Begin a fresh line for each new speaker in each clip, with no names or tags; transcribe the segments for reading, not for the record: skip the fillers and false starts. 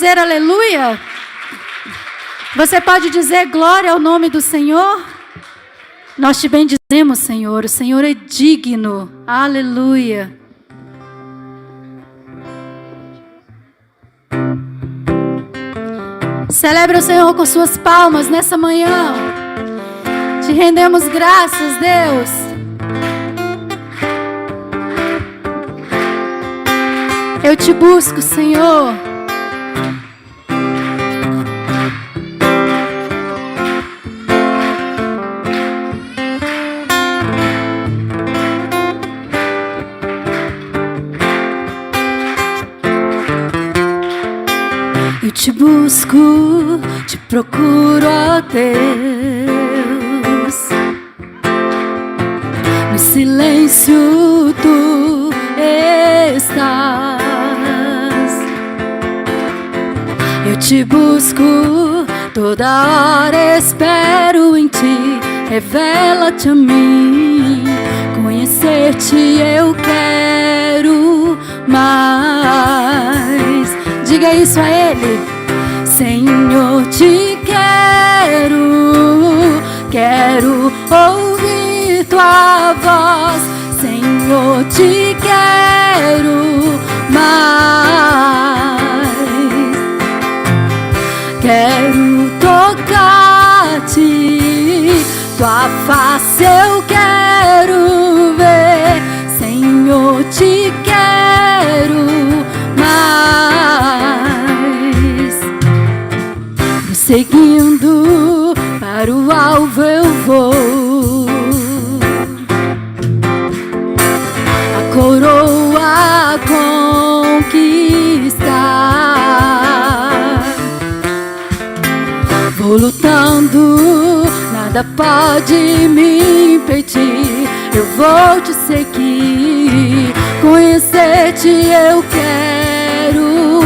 dizer aleluia? Você pode dizer glória ao nome do Senhor? Nós te bendizemos, Senhor. O Senhor é digno. Aleluia. Celebre o Senhor com suas palmas nessa manhã. Te rendemos graças, Deus. Eu te busco, Senhor. Eu te busco, te procuro, ó Deus. No silêncio tu estás. Eu te busco, toda hora espero em ti. Revela-te a mim, conhecer-te eu quero mais. Diga isso a Ele. Senhor, te quero ouvir tua voz. Senhor, te quero mais. Quero tocar-te, tua face eu quero ver. Senhor, te quero mais. Seguindo para o alvo eu vou. A coroa conquistar. Vou lutando, nada pode me impedir. Eu vou te seguir, conhecer-te eu quero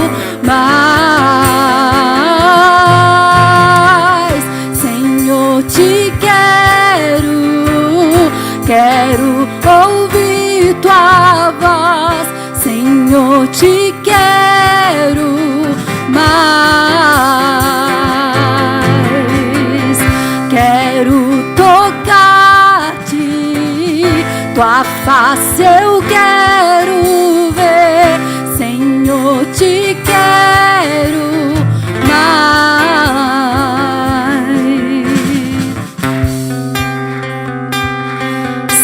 mais. Senhor, te quero ouvir tua voz. Senhor, te quero mais. Quero tocar-te, tua face eu quero ver. Senhor, te quero mais.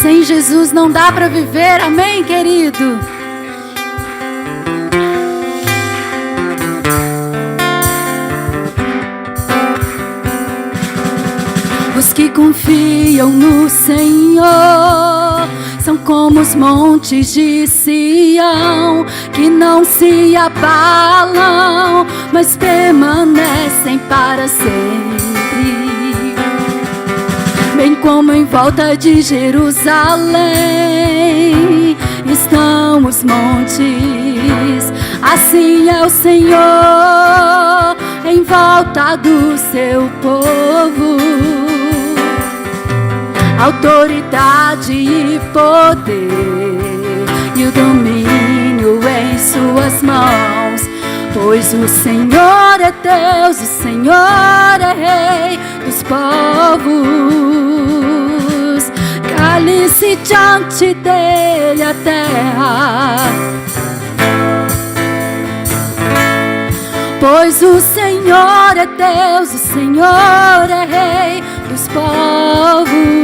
Sem Jesus não dá para viver, amém, querido? Os que confiam no Senhor são como os montes de Sião, que não se abalam, mas permanecem para sempre. Bem como em volta de Jerusalém estão os montes, assim é o Senhor em volta do seu povo. Autoridade e poder e o domínio em suas mãos, pois o Senhor é Deus, o Senhor é Rei dos povos. Cale-se diante dele a terra, pois o Senhor é Deus, o Senhor é Rei dos povos.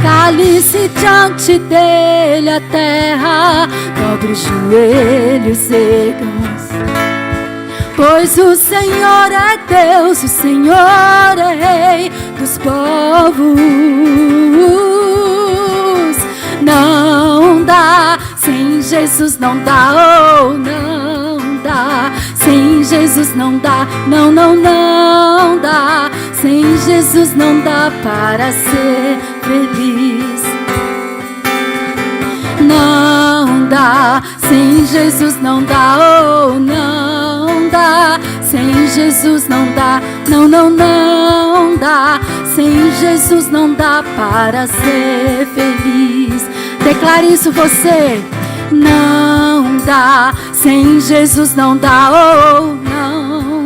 Cale-se diante dele a terra, dobre os joelhos, ergam-os. Pois o Senhor é Deus, o Senhor é Rei dos povos. Não dá, sem Jesus não dá, oh, não dá. Sem Jesus não dá, não, não, não dá. Sem Jesus não dá para ser feliz. Não dá, sem Jesus não dá, oh, não dá. Sem Jesus não dá, não, não, não dá. Sem Jesus não dá para ser feliz. Declare isso você. Não dá, Sem Jesus não dá, oh não.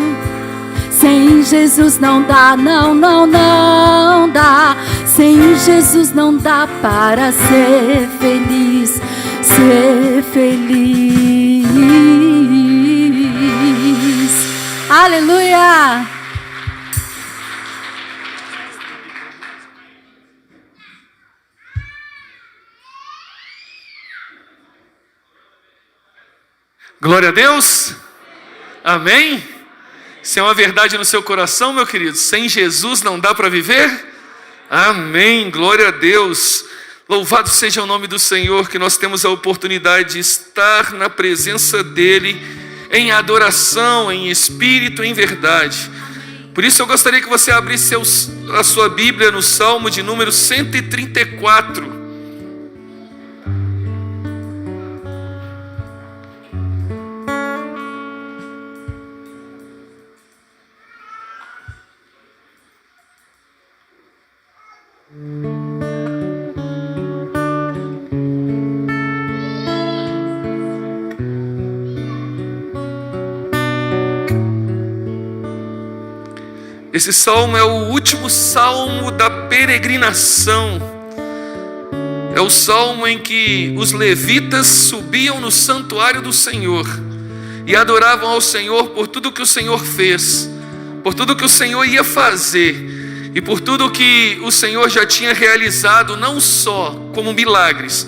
Sem Jesus não dá, não, não, não dá. Sem Jesus não dá para ser feliz, ser feliz. Aleluia!
Glória a Deus. Amém? Se é uma verdade no seu coração, meu querido, sem Jesus não dá para viver? Amém, glória a Deus. Louvado seja o nome do Senhor, que nós temos a oportunidade de estar na presença dEle, em adoração, em espírito, em verdade. Por isso eu gostaria que você abrisse a sua Bíblia no Salmo de número 134. Esse salmo é o último salmo da peregrinação. É o salmo em que os levitas subiam no santuário do Senhor e adoravam ao Senhor por tudo que o Senhor fez, por tudo que o Senhor ia fazer e por tudo que o Senhor já tinha realizado, não só como milagres,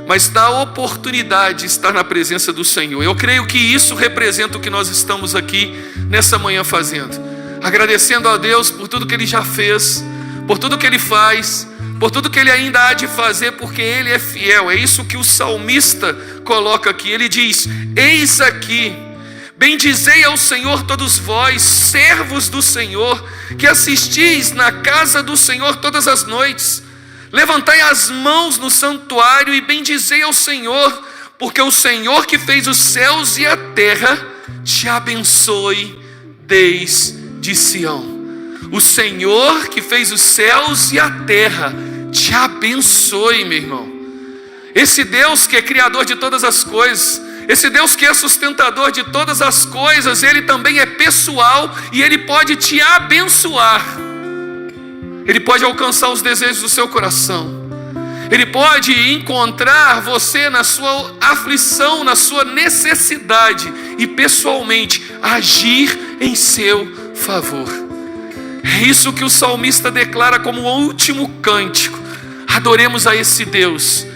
mas da oportunidade de estar na presença do Senhor. Eu creio que isso representa o que nós estamos aqui nessa manhã fazendo. Agradecendo a Deus por tudo que Ele já fez, por tudo que Ele faz, por tudo que Ele ainda há de fazer, porque Ele é fiel. É isso que o salmista coloca aqui. Ele diz: eis aqui, bendizei ao Senhor todos vós, servos do Senhor, que assistis na casa do Senhor todas as noites. Levantai as mãos no santuário e bendizei ao Senhor, porque o Senhor que fez os céus e a terra te abençoe desde de Sião. O Senhor que fez os céus e a terra te abençoe, meu irmão. Esse Deus que é criador de todas as coisas, esse Deus que é sustentador de todas as coisas, Ele também é pessoal e Ele pode te abençoar. Ele pode alcançar os desejos do seu coração. Ele pode encontrar você na sua aflição, na sua necessidade e pessoalmente agir em seu favor. É isso que o salmista declara como o último cântico. Adoremos a esse Deus,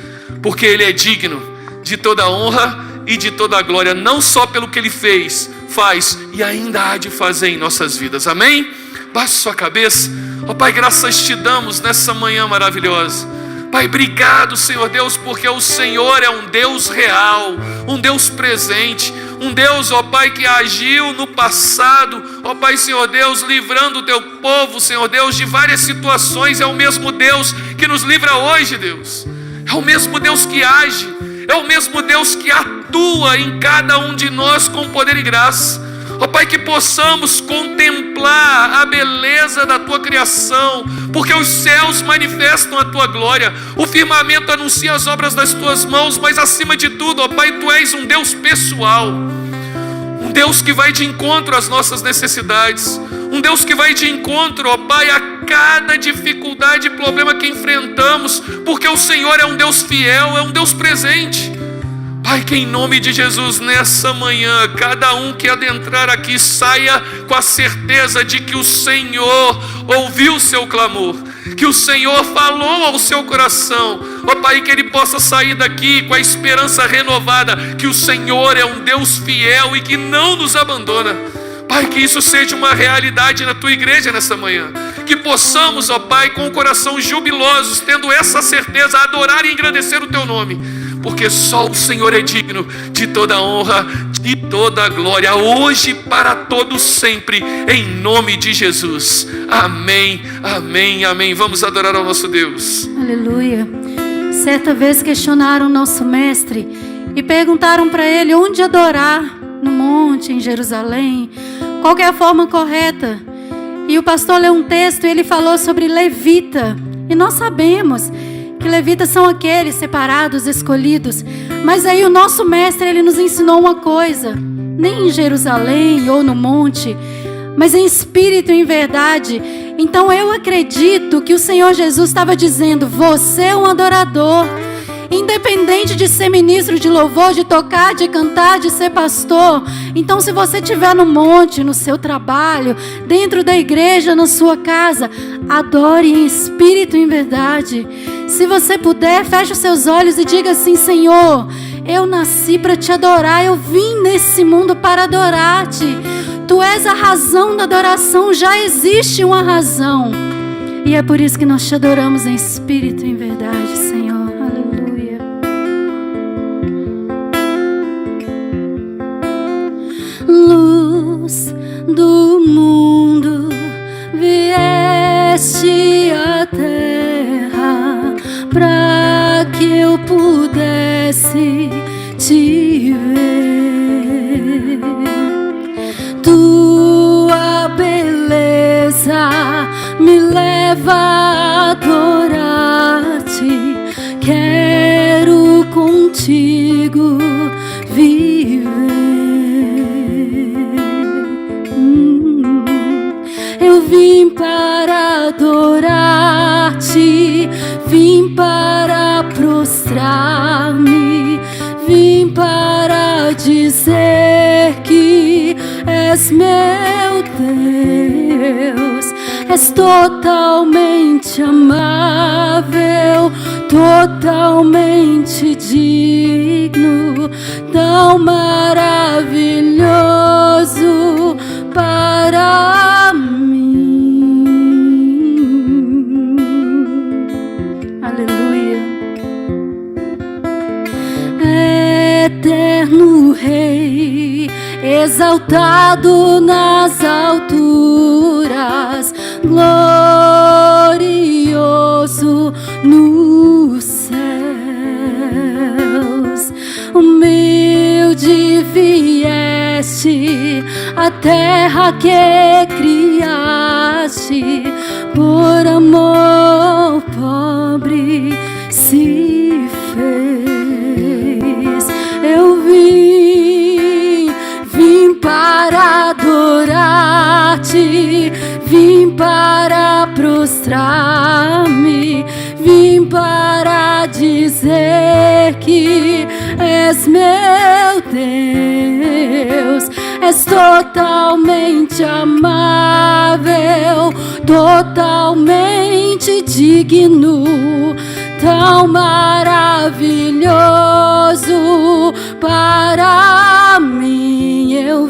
porque Ele é digno de toda honra e de toda glória, não só pelo que Ele fez, faz e ainda há de fazer em nossas vidas. Amém? Baixe sua cabeça. Ó Pai, graças te damos nessa manhã maravilhosa. Pai, obrigado, Senhor Deus, porque o Senhor é um Deus real, um Deus presente, um Deus, ó Pai, que agiu no passado, ó Pai, Senhor Deus, livrando o teu povo, Senhor Deus, de várias situações. É o mesmo Deus que nos livra hoje, Deus. É o mesmo Deus que age, é o mesmo Deus que atua em cada um de nós com poder e graça. Ó Pai, que possamos contemplar a beleza da Tua criação, porque os céus manifestam a Tua glória, o firmamento anuncia as obras das Tuas mãos, mas acima de tudo, ó Pai, Tu és um Deus pessoal, um Deus que vai de encontro às nossas necessidades, um Deus que vai de encontro, ó Pai, a cada dificuldade e problema que enfrentamos, porque o Senhor é um Deus fiel, é um Deus presente. Pai, que em nome de Jesus, nessa manhã, cada um que adentrar aqui saia com a certeza de que o Senhor ouviu o seu clamor, que o Senhor falou ao seu coração. Ó Pai, que ele possa sair daqui com a esperança renovada, que o Senhor é um Deus fiel e que não nos abandona. Pai, que isso seja uma realidade na Tua igreja nessa manhã, que possamos, ó Pai, com o coração jubilosos, tendo essa certeza, adorar e engrandecer o Teu nome, porque só o Senhor é digno de toda honra, de toda glória, hoje para todos sempre, em nome de Jesus. Amém, amém, amém. Vamos adorar ao nosso Deus.
Aleluia. Certa vez questionaram o nosso mestre e perguntaram para ele onde adorar, no monte, em Jerusalém, qual que é a forma correta. E o pastor leu um texto e ele falou sobre levita. E nós sabemos que levitas são aqueles separados, escolhidos. Mas aí o nosso mestre, ele nos ensinou uma coisa: nem em Jerusalém ou no monte, mas em espírito e em verdade. Então eu acredito que o Senhor Jesus estava dizendo: você é um adorador. Independente de ser ministro de louvor, de tocar, de cantar, de ser pastor. Então, se você estiver no monte, no seu trabalho, dentro da igreja, na sua casa, adore em espírito e em verdade. Se você puder, feche os seus olhos e diga assim: Senhor, eu nasci para te adorar, eu vim nesse mundo para adorar-te. Tu és a razão da adoração, já existe uma razão. E é por isso que nós te adoramos em espírito e em verdade, Senhor. Luz do mundo, vieste à terra para que eu pudesse te ver. Tua beleza me leva a adorar-te. Quero contigo viver. Eu vim para adorar-te, vim para prostrar-me, vim para dizer que és meu Deus. És totalmente amável, totalmente digno, tão maravilhoso para mim. Aleluia. Eterno Rei, exaltado nas alturas, glorioso nos céus, humilde vieste a terra que criaste, por amor pobre se fez. Eu vim para adorar-te, vim para prostrar-me, vim para dizer que és meu Deus. És totalmente amável, totalmente digno, tão maravilhoso para mim. Eu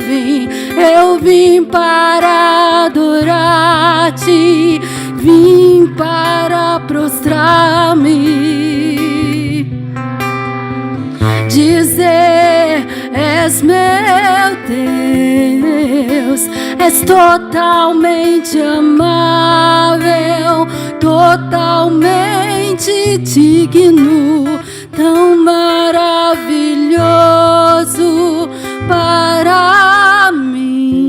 vim para adorar-te, vim para prostrar-me, dizer: és meu Deus. És totalmente amável, totalmente digno, tão maravilhoso para mim.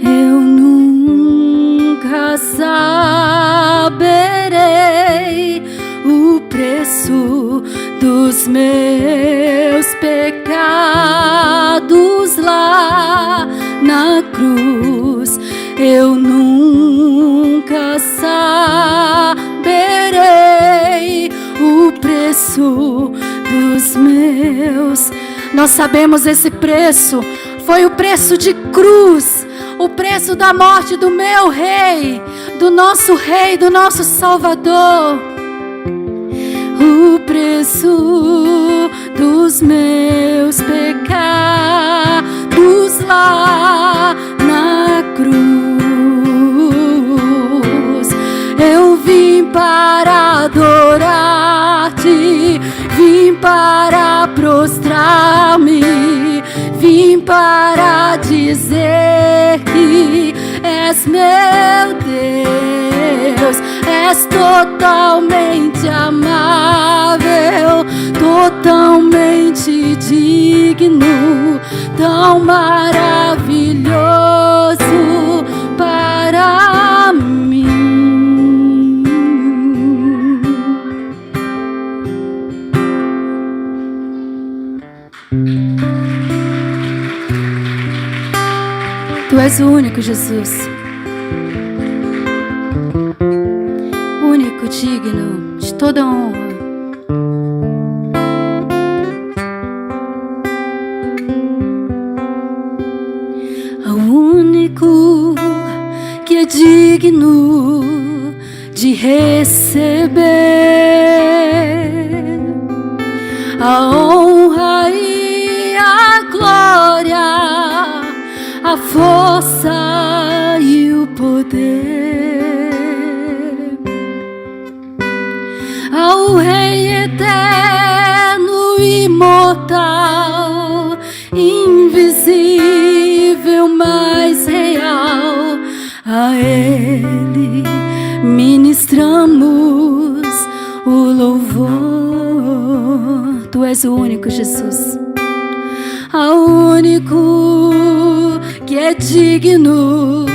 Eu nunca saberei o preço dos meus pecados lá na cruz. Eu nunca saberei o preço dos meus. Nós sabemos esse preço. Foi o preço de cruz, o preço da morte do meu rei, do nosso Salvador. O preço dos meus pecados lá na cruz. Eu vim para adorar-te, vim para prostrar-me, vim para dizer que és meu Deus. És totalmente amável, totalmente digno, tão maravilhoso para Tu és o único, Jesus. Único, digno de toda honra. O único que é digno de receber a honra e a glória, a força e o poder, ao Rei eterno, imortal, invisível, mais real. A Ele ministramos o louvor. Tu és o único, Jesus. Ao único que é digno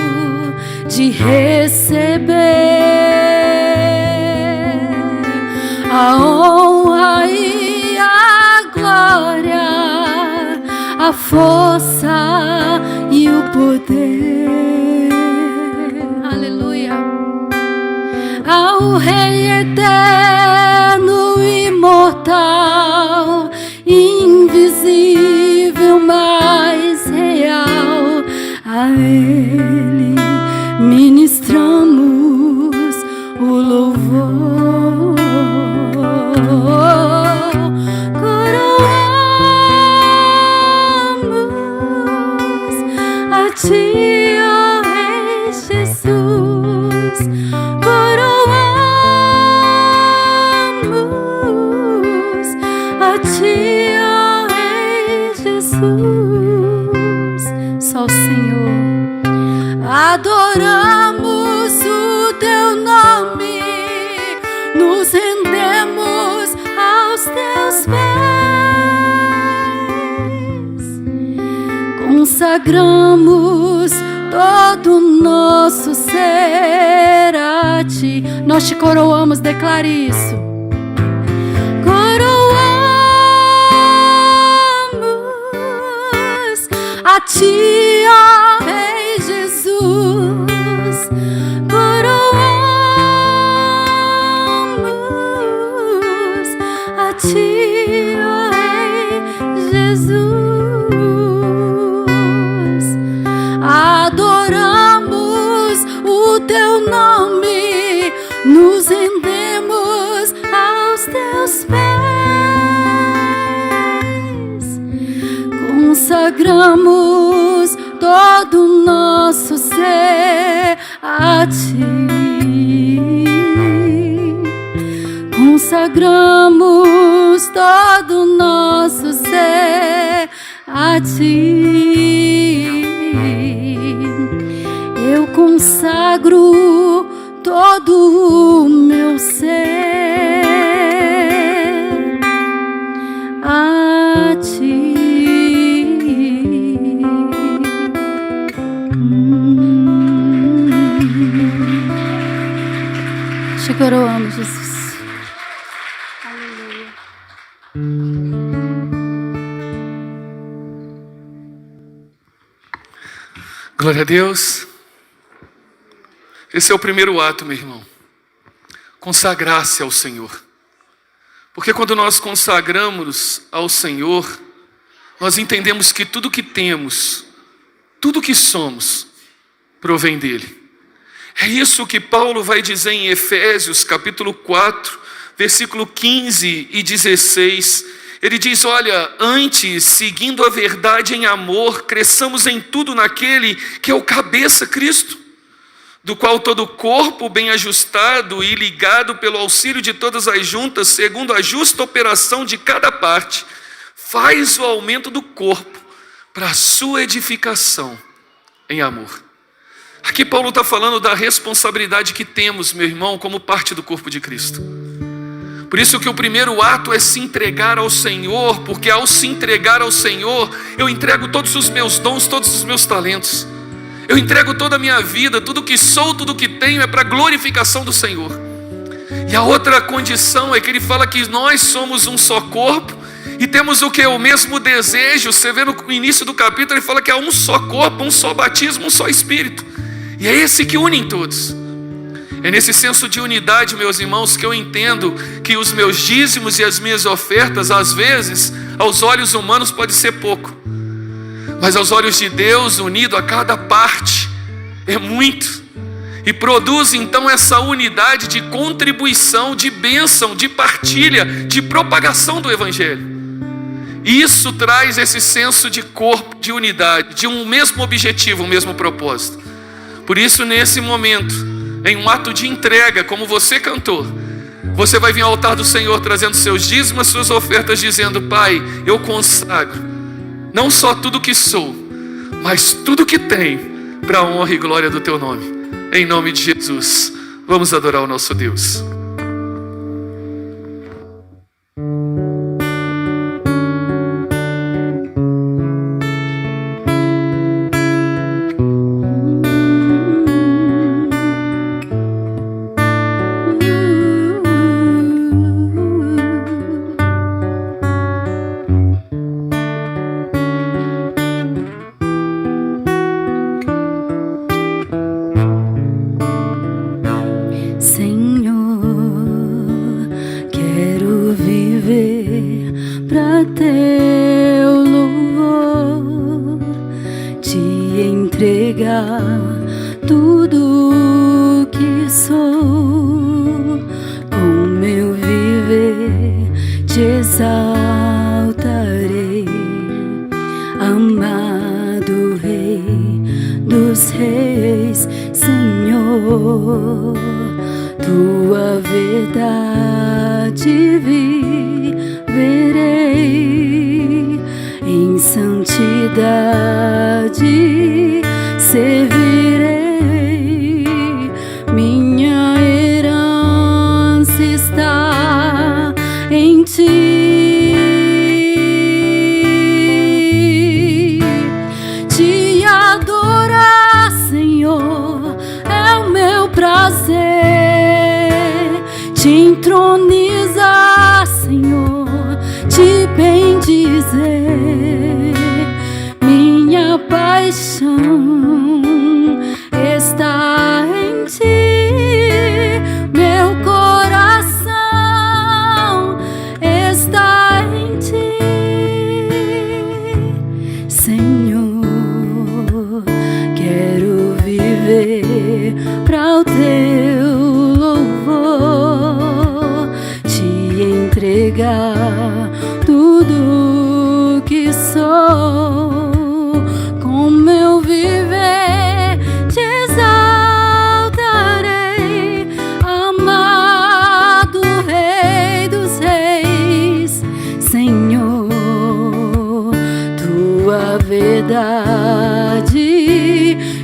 de receber a honra e a glória, a força e o poder. Aleluia. Ao Rei eterno, imortal, invisível, mais real, a Ele ministramos o louvor. Coroamos a Ti, ó Rei Jesus. Coroamos a Ti, ó Rei Jesus. Só o Senhor. Adoramos o Teu nome, nos rendemos aos Teus pés, consagramos todo o nosso ser a Ti. Nós Te coroamos, declare isso. Coroamos a Ti, ó Rei Jesus. Coroamos a Ti, ó Rei Jesus. Adoramos o Teu nome, nos rendemos aos Teus pés, consagramos todo o nosso ser a Ti. Consagramos todo o nosso ser a Ti. Eu consagro todo o meu ser a Ti. Te coroamos, Jesus. Aleluia.
Glória a Deus. Esse é o primeiro ato, meu irmão. Consagrar-se ao Senhor. Porque quando nós consagramos ao Senhor, nós entendemos que tudo que temos, tudo que somos, provém dEle. É isso que Paulo vai dizer em Efésios, capítulo 4, versículo 15 e 16. Ele diz, olha, antes, seguindo a verdade em amor, cresçamos em tudo naquele que é o cabeça, Cristo, do qual todo o corpo, bem ajustado e ligado pelo auxílio de todas as juntas, segundo a justa operação de cada parte, faz o aumento do corpo para a sua edificação em amor. Aqui Paulo está falando da responsabilidade que temos, meu irmão, como parte do corpo de Cristo. Por isso que o primeiro ato é se entregar ao Senhor, porque ao se entregar ao Senhor, eu entrego todos os meus dons, todos os meus talentos. Eu entrego toda a minha vida, tudo que sou, tudo que tenho é para a glorificação do Senhor. E a outra condição é que ele fala que nós somos um só corpo E temos o que? O mesmo desejo. Você vê no início do capítulo, ele fala que há um só corpo, um só batismo, um só Espírito. E é esse que une em todos. É nesse senso de unidade, meus irmãos, que eu entendo que os meus dízimos e as minhas ofertas, às vezes, aos olhos humanos pode ser pouco, mas aos olhos de Deus, unido a cada parte, é muito. E produz então essa unidade de contribuição, de bênção, de partilha, de propagação do Evangelho. E isso traz esse senso de corpo, de unidade, de um mesmo objetivo, um mesmo propósito. Por isso, nesse momento, em um ato de entrega, como você cantou, você vai vir ao altar do Senhor trazendo seus dízimos, suas ofertas, dizendo: Pai, eu consagro não só tudo que sou, mas tudo que tenho, para a honra e glória do Teu nome. Em nome de Jesus, vamos adorar o nosso Deus.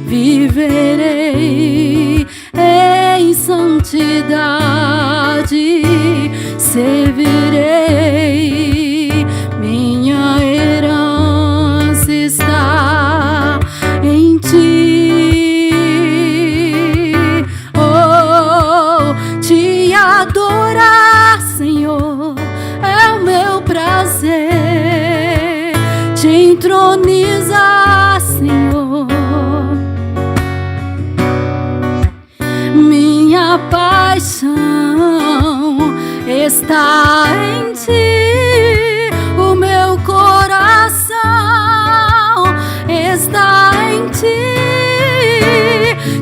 Viverei em santidade, servirei, minha herança está em ti. Oh, te adorar, Senhor, é o meu prazer, te entronizar, Senhor. Minha paixão está em ti, o meu coração está em ti,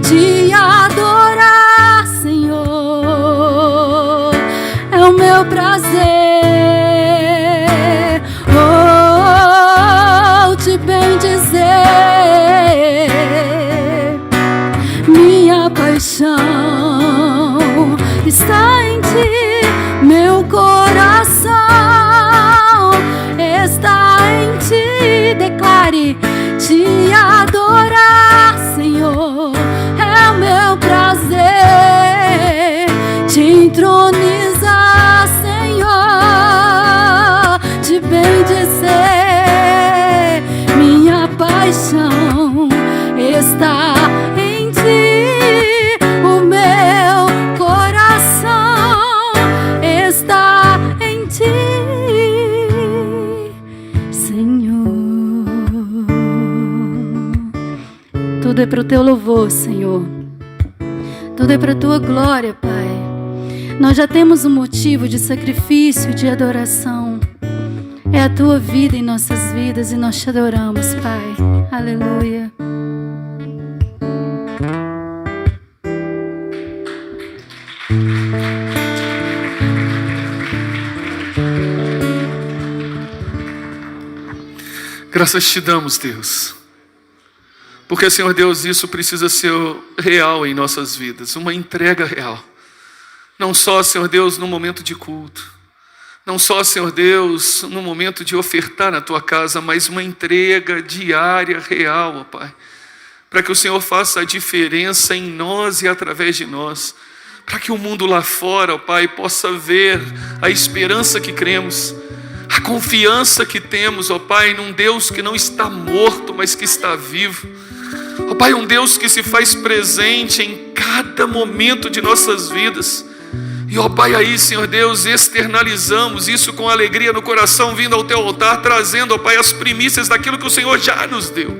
te adorar, Senhor, é o meu prazer, oh, te bendizer, minha paixão está em ti, meu coração Tudo é para o teu louvor, Senhor. Tudo é para a tua glória, Pai. Nós já temos um motivo de sacrifício, de adoração. É a tua vida em nossas vidas e nós te adoramos, Pai. Aleluia.
Graças te damos, Deus. Porque, Senhor Deus, isso precisa ser real em nossas vidas. Uma entrega real. Não só, Senhor Deus, no momento de culto. Não só, Senhor Deus, no momento de ofertar na tua casa, mas uma entrega diária, real, ó Pai. Para que o Senhor faça a diferença em nós e através de nós. Para que o mundo lá fora, ó Pai, possa ver a esperança que cremos. A confiança que temos, ó Pai, num Deus que não está morto, mas que está vivo. Ó Pai, um Deus que se faz presente em cada momento de nossas vidas. E ó Pai, aí, Senhor Deus, externalizamos isso com alegria no coração, vindo ao teu altar, trazendo, ó Pai, as primícias daquilo que o Senhor já nos deu.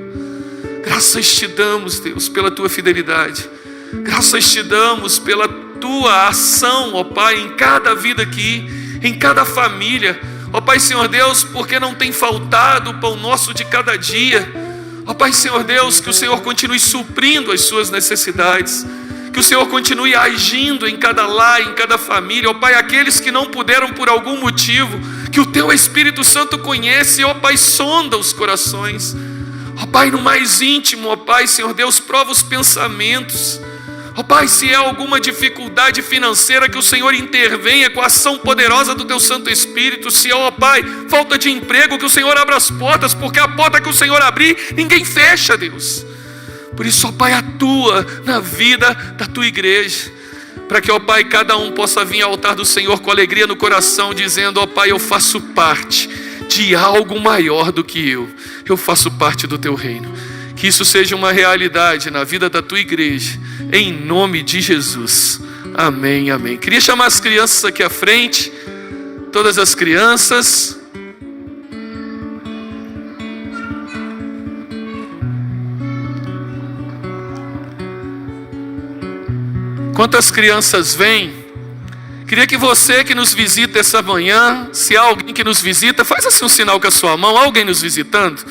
Graças te damos, Deus, pela tua fidelidade. Graças te damos pela tua ação, ó Pai, em cada vida aqui, em cada família. Ó Pai, Senhor Deus, porque não tem faltado o pão nosso de cada dia. Ó Pai, Senhor Deus, que o Senhor continue suprindo as suas necessidades. Que o Senhor continue agindo em cada lar, em cada família. Ó Pai, aqueles que não puderam por algum motivo, que o Teu Espírito Santo conhece, ó Pai, sonda os corações. Ó Pai, no mais íntimo, ó Pai, Senhor Deus, prova os pensamentos. Ó Pai, se é alguma dificuldade financeira, que o Senhor intervenha com a ação poderosa do Teu Santo Espírito. Se é, ó Pai, falta de emprego, que o Senhor abra as portas, porque a porta que o Senhor abrir, ninguém fecha, Deus. Por isso, ó Pai, atua na vida da Tua igreja, para que, ó Pai, cada um possa vir ao altar do Senhor com alegria no coração, dizendo: ó Pai, eu faço parte de algo maior do que eu faço parte do Teu reino. Que isso seja uma realidade na vida da Tua igreja, em nome de Jesus, amém, amém. Queria chamar as crianças aqui à frente, todas as crianças. Enquanto as crianças vêm, queria que você que nos visita essa manhã, se há alguém que nos visita, faz assim um sinal com a sua mão. Há alguém nos visitando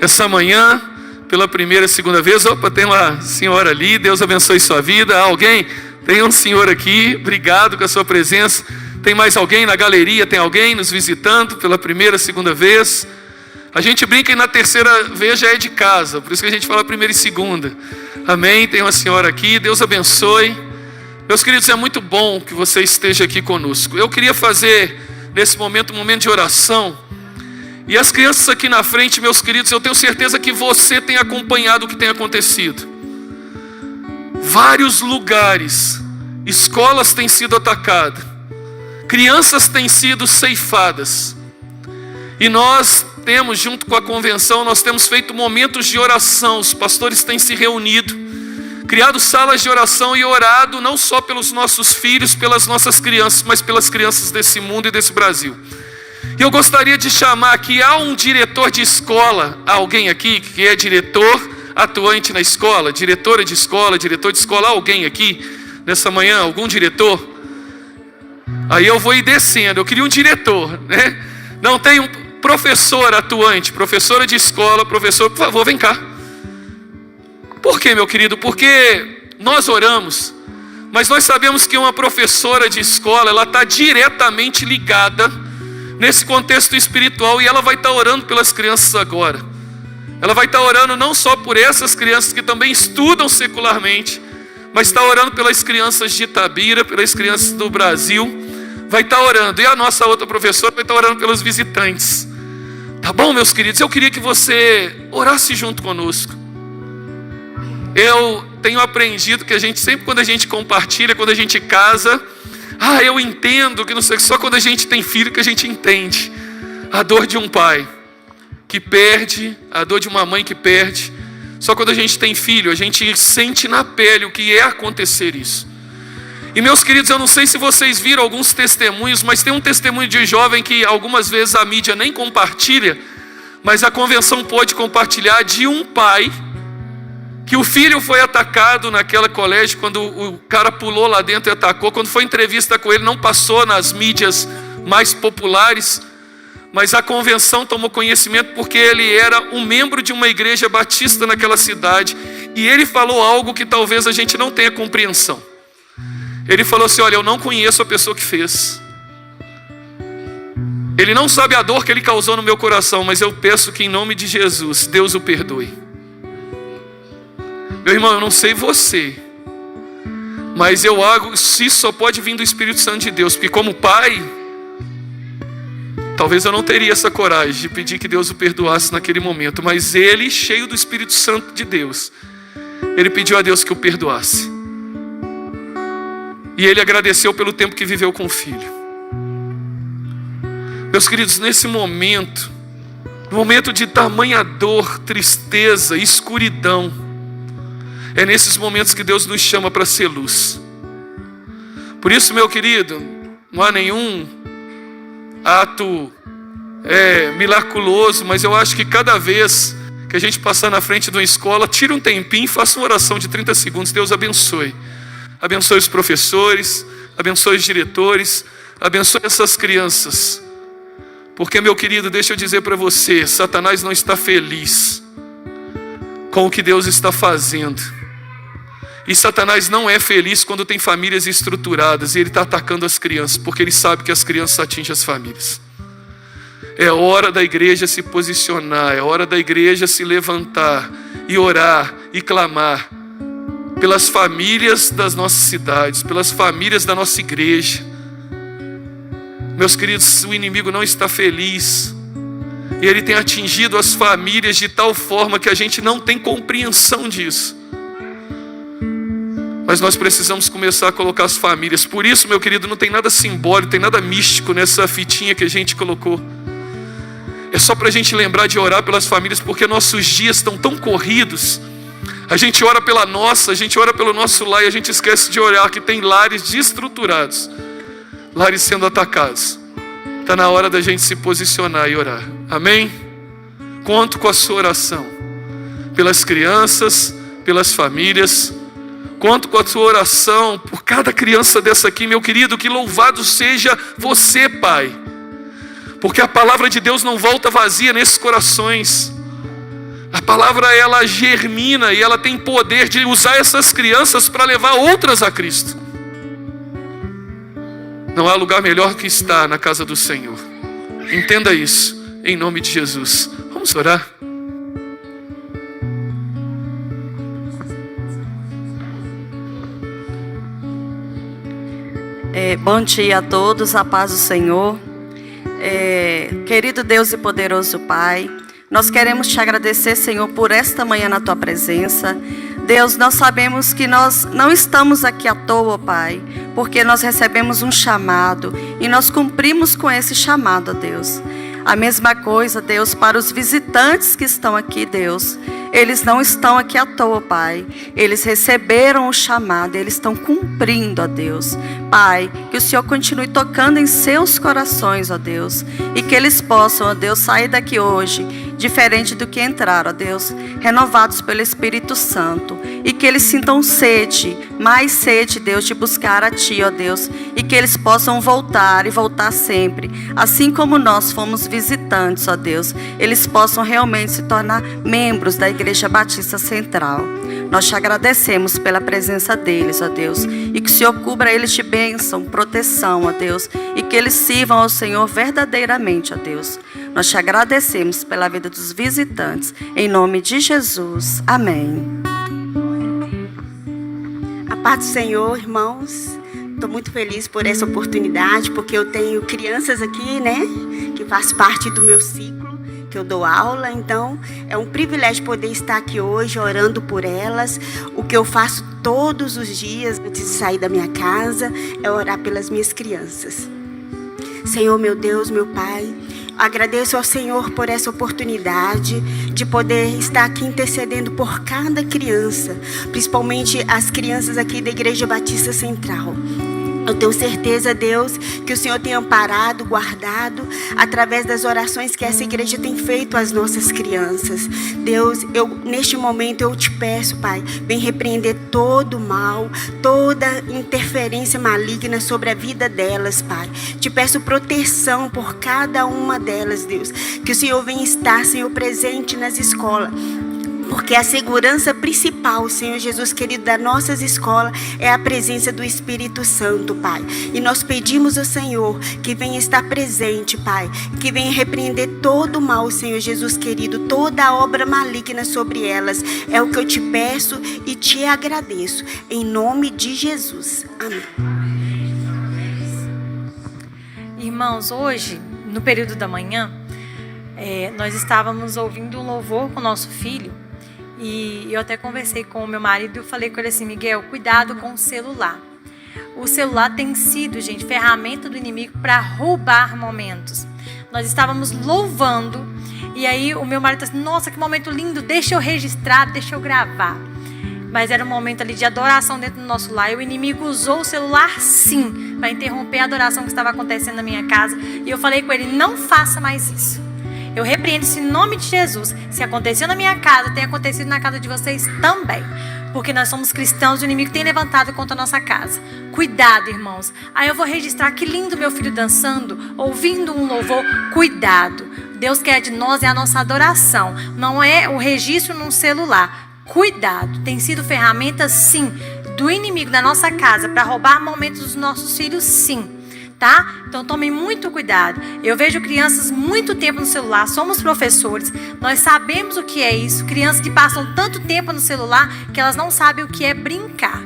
essa manhã, pela primeira e segunda vez? Opa, tem uma senhora ali, Deus abençoe sua vida. Há alguém? Tem um senhor aqui, obrigado com a sua presença. Tem mais alguém na galeria? Tem alguém nos visitando pela primeira, segunda vez? A gente brinca e na terceira vez já é de casa, por isso que a gente fala primeira e segunda. Amém, tem uma senhora aqui, Deus abençoe. Meus queridos, é muito bom que você esteja aqui conosco. Eu queria fazer nesse momento um momento de oração. E as crianças aqui na frente, meus queridos, eu tenho certeza que você tem acompanhado o que tem acontecido. Vários lugares, escolas têm sido atacadas, crianças têm sido ceifadas. E nós temos, junto com a convenção, nós temos feito momentos de oração. Os pastores têm se reunido, criado salas de oração e orado não só pelos nossos filhos, pelas nossas crianças, mas pelas crianças desse mundo e desse Brasil. E eu gostaria de chamar aqui, há um diretor de escola, alguém aqui que é diretor atuante na escola, diretora de escola, diretor de escola, há alguém aqui nessa manhã, algum diretor? Aí eu vou ir descendo, eu queria um diretor, né? Não tem um professor atuante, professora de escola, professor, por favor, vem cá. Por quê, meu querido? Porque nós oramos, mas nós sabemos que uma professora de escola, ela está diretamente ligada nesse contexto espiritual, e ela vai estar orando pelas crianças agora. Ela vai estar orando não só por essas crianças que também estudam secularmente, mas está orando pelas crianças de Itabira, pelas crianças do Brasil, vai estar orando. E a nossa outra professora vai estar orando pelos visitantes. Tá bom, meus queridos? Eu queria que você orasse junto conosco. Eu tenho aprendido que a gente sempre, quando a gente compartilha, quando a gente casa, eu entendo que não sei, só quando a gente tem filho que a gente entende a dor de um pai que perde, a dor de uma mãe que perde. Só quando a gente tem filho, a gente sente na pele o que é acontecer isso. E meus queridos, eu não sei se vocês viram alguns testemunhos, mas tem um testemunho de jovem que algumas vezes a mídia nem compartilha, mas a convenção pode compartilhar, de um pai que o filho foi atacado naquele colégio, quando o cara pulou lá dentro e atacou. Quando foi entrevista com ele, não passou nas mídias mais populares, mas a convenção tomou conhecimento porque ele era um membro de uma igreja batista naquela cidade, e ele falou algo que talvez a gente não tenha compreensão. Ele falou assim: olha, eu não conheço a pessoa que fez, ele não sabe a dor que ele causou no meu coração, mas eu peço que em nome de Jesus, Deus o perdoe. Meu irmão, eu não sei você, mas eu acho que isso só pode vir do Espírito Santo de Deus, porque como pai, talvez eu não teria essa coragem de pedir que Deus o perdoasse naquele momento, mas ele, cheio do Espírito Santo de Deus, ele pediu a Deus que o perdoasse. E ele agradeceu pelo tempo que viveu com o filho. Meus queridos, nesse momento, no momento de tamanha dor, tristeza, escuridão, é nesses momentos que Deus nos chama para ser luz. Por isso, meu querido, não há nenhum ato miraculoso, mas eu acho que cada vez que a gente passar na frente de uma escola, tira um tempinho e faça uma oração de 30 segundos. Deus abençoe. Abençoe os professores, abençoe os diretores, abençoe essas crianças. Porque, meu querido, deixa eu dizer para você, Satanás não está feliz com o que Deus está fazendo. E Satanás não é feliz quando tem famílias estruturadas e ele está atacando as crianças, porque ele sabe que as crianças atingem as famílias. É hora da igreja se posicionar, é hora da igreja se levantar e orar e clamar pelas famílias das nossas cidades, pelas famílias da nossa igreja. Meus queridos, o inimigo não está feliz, e ele tem atingido as famílias de tal forma que a gente não tem compreensão disso. Mas nós precisamos começar a colocar as famílias. Por isso, meu querido, não tem nada simbólico, tem nada místico nessa fitinha que a gente colocou. É só para a gente lembrar de orar pelas famílias, porque nossos dias estão tão corridos. A gente ora pela nossa, a gente ora pelo nosso lar, e a gente esquece de orar que tem lares destruturados, lares sendo atacados. Está na hora da gente se posicionar e orar. Amém? Conto com a sua oração pelas crianças, pelas famílias. Conto com a sua oração por cada criança dessa aqui, meu querido. Que louvado seja você, Pai, porque a palavra de Deus não volta vazia nesses corações. A palavra, ela germina e ela tem poder de usar essas crianças para levar outras a Cristo. Não há lugar melhor que estar na casa do Senhor. Entenda isso, em nome de Jesus. Vamos orar.
Bom dia a todos, a paz do Senhor. Querido Deus e poderoso Pai, nós queremos te agradecer, Senhor, por esta manhã na tua presença. Deus, nós sabemos que nós não estamos aqui à toa, Pai, porque nós recebemos um chamado e nós cumprimos com esse chamado, Deus. A mesma coisa, Deus, para os visitantes que estão aqui, Deus. Eles não estão aqui à toa, Pai. Eles receberam o chamado, eles estão cumprindo, ó Deus. Pai, que o Senhor continue tocando em seus corações, ó Deus. E que eles possam, ó Deus, sair daqui hoje diferente do que entraram, ó Deus, renovados pelo Espírito Santo. E que eles sintam sede, mais sede, Deus, de buscar a Ti, ó Deus. E que eles possam voltar e voltar sempre. Assim como nós fomos visitantes, ó Deus, eles possam realmente se tornar membros da Igreja Batista Central. Nós te agradecemos pela presença deles, ó Deus, e que o Senhor cubra eles de bênção, proteção, ó Deus, e que eles sirvam ao Senhor verdadeiramente, ó Deus. Nós te agradecemos pela vida dos visitantes, em nome de Jesus. Amém.
A paz do Senhor, irmãos. Estou muito feliz por essa oportunidade, porque eu tenho crianças aqui, né, que faz parte do meu ciclo, que eu dou aula. Então, é um privilégio poder estar aqui hoje orando por elas. O que eu faço todos os dias, antes de sair da minha casa, é orar pelas minhas crianças. Senhor, meu Deus, meu Pai, agradeço ao Senhor por essa oportunidade de poder estar aqui intercedendo por cada criança, principalmente as crianças aqui da Igreja Batista Central. Eu tenho certeza, Deus, que o Senhor tem amparado, guardado, através das orações que essa igreja tem feito às nossas crianças. Deus, neste momento eu te peço, Pai, vem repreender todo o mal, toda interferência maligna sobre a vida delas, Pai. Te peço proteção por cada uma delas, Deus. Que o Senhor venha estar, Senhor, presente nas escolas. Porque a segurança principal, Senhor Jesus querido, das nossas escolas é a presença do Espírito Santo, Pai. E nós pedimos ao Senhor que venha estar presente, Pai. Que venha repreender todo o mal, Senhor Jesus querido, toda a obra maligna sobre elas. É o que eu te peço e te agradeço. Em nome de Jesus. Amém.
Irmãos, hoje, no período da manhã, nós estávamos ouvindo um louvor com o nosso filho. E eu até conversei com o meu marido e eu falei com ele assim: Miguel, cuidado com o celular. O celular tem sido, gente, ferramenta do inimigo para roubar momentos. Nós estávamos louvando e aí o meu marido disse: nossa, que momento lindo, deixa eu registrar, deixa eu gravar. Mas era um momento ali de adoração dentro do nosso lar. E o inimigo usou o celular, sim, para interromper a adoração que estava acontecendo na minha casa. E eu falei com ele: não faça mais isso. Eu repreendo isso em nome de Jesus. Se aconteceu na minha casa, tem acontecido na casa de vocês também. Porque nós somos cristãos e o inimigo tem levantado contra a nossa casa. Cuidado, irmãos. Aí eu vou registrar que lindo meu filho dançando, ouvindo um louvor. Cuidado. Deus quer de nós é a nossa adoração. Não é o registro num celular. Cuidado. Tem sido ferramenta, sim, do inimigo da nossa casa para roubar momentos dos nossos filhos, sim. Tá? Então tomem muito cuidado. Eu vejo crianças muito tempo no celular. Somos professores, nós sabemos o que é isso. Crianças que passam tanto tempo no celular que elas não sabem o que é brincar.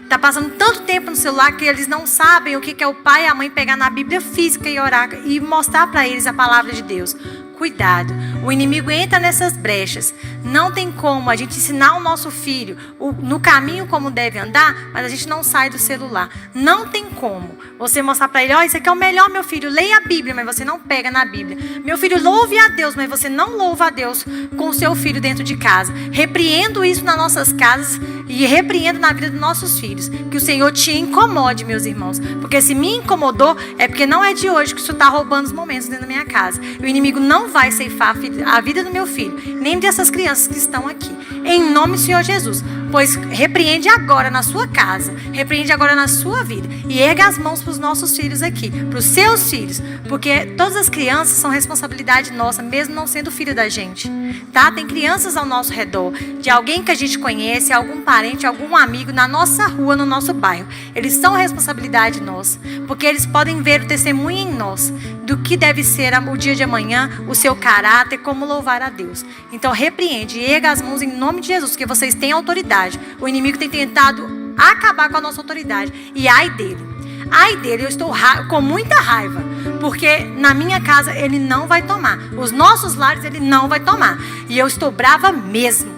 Está passando tanto tempo no celular que eles não sabem o que é o pai e a mãe pegar na Bíblia física e orar e mostrar para eles a palavra de Deus. Cuidado, o inimigo entra nessas brechas. Não tem como a gente ensinar o nosso filho no caminho como deve andar, mas a gente não sai do celular. Não tem como você mostrar para ele: ó, isso aqui é o melhor, meu filho, leia a Bíblia, mas você não pega na Bíblia. Meu filho, louve a Deus, mas você não louva a Deus com o seu filho dentro de casa. Repreendo isso nas nossas casas e repreendo na vida dos nossos filhos. Que o Senhor te incomode, meus irmãos. Porque se me incomodou, é porque não é de hoje que isso está roubando os momentos dentro da minha casa. O inimigo não vai ceifar a vida do meu filho, nem dessas crianças que estão aqui. Em nome do Senhor Jesus. Pois repreende agora na sua casa, repreende agora na sua vida. E erga as mãos para os nossos filhos aqui, para os seus filhos. Porque todas as crianças são responsabilidade nossa, mesmo não sendo filho da gente. Tá? Tem crianças ao nosso redor, de alguém que a gente conhece, algum parente, algum amigo, na nossa rua, no nosso bairro. Eles são responsabilidade nossa, porque eles podem ver o testemunho em nós, do que deve ser o dia de amanhã, o seu caráter, como louvar a Deus. Então repreende e erga as mãos em nome de Jesus, porque vocês têm autoridade. O inimigo tem tentado acabar com a nossa autoridade. E ai dele, eu estou com muita raiva, porque na minha casa ele não vai tomar, os nossos lares ele não vai tomar. E eu estou brava mesmo,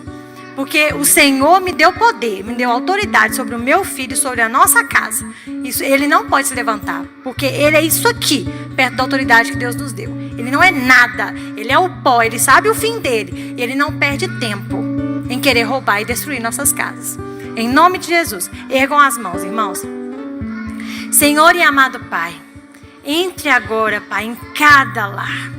porque o Senhor me deu poder, me deu autoridade sobre o meu filho, sobre a nossa casa. Isso, ele não pode se levantar, porque ele é isso aqui, perto da autoridade que Deus nos deu. Ele não é nada, ele é o pó, ele sabe o fim dele. E ele não perde tempo em querer roubar e destruir nossas casas. Em nome de Jesus, ergam as mãos, irmãos. Senhor e amado Pai, entre agora, Pai, em cada lar.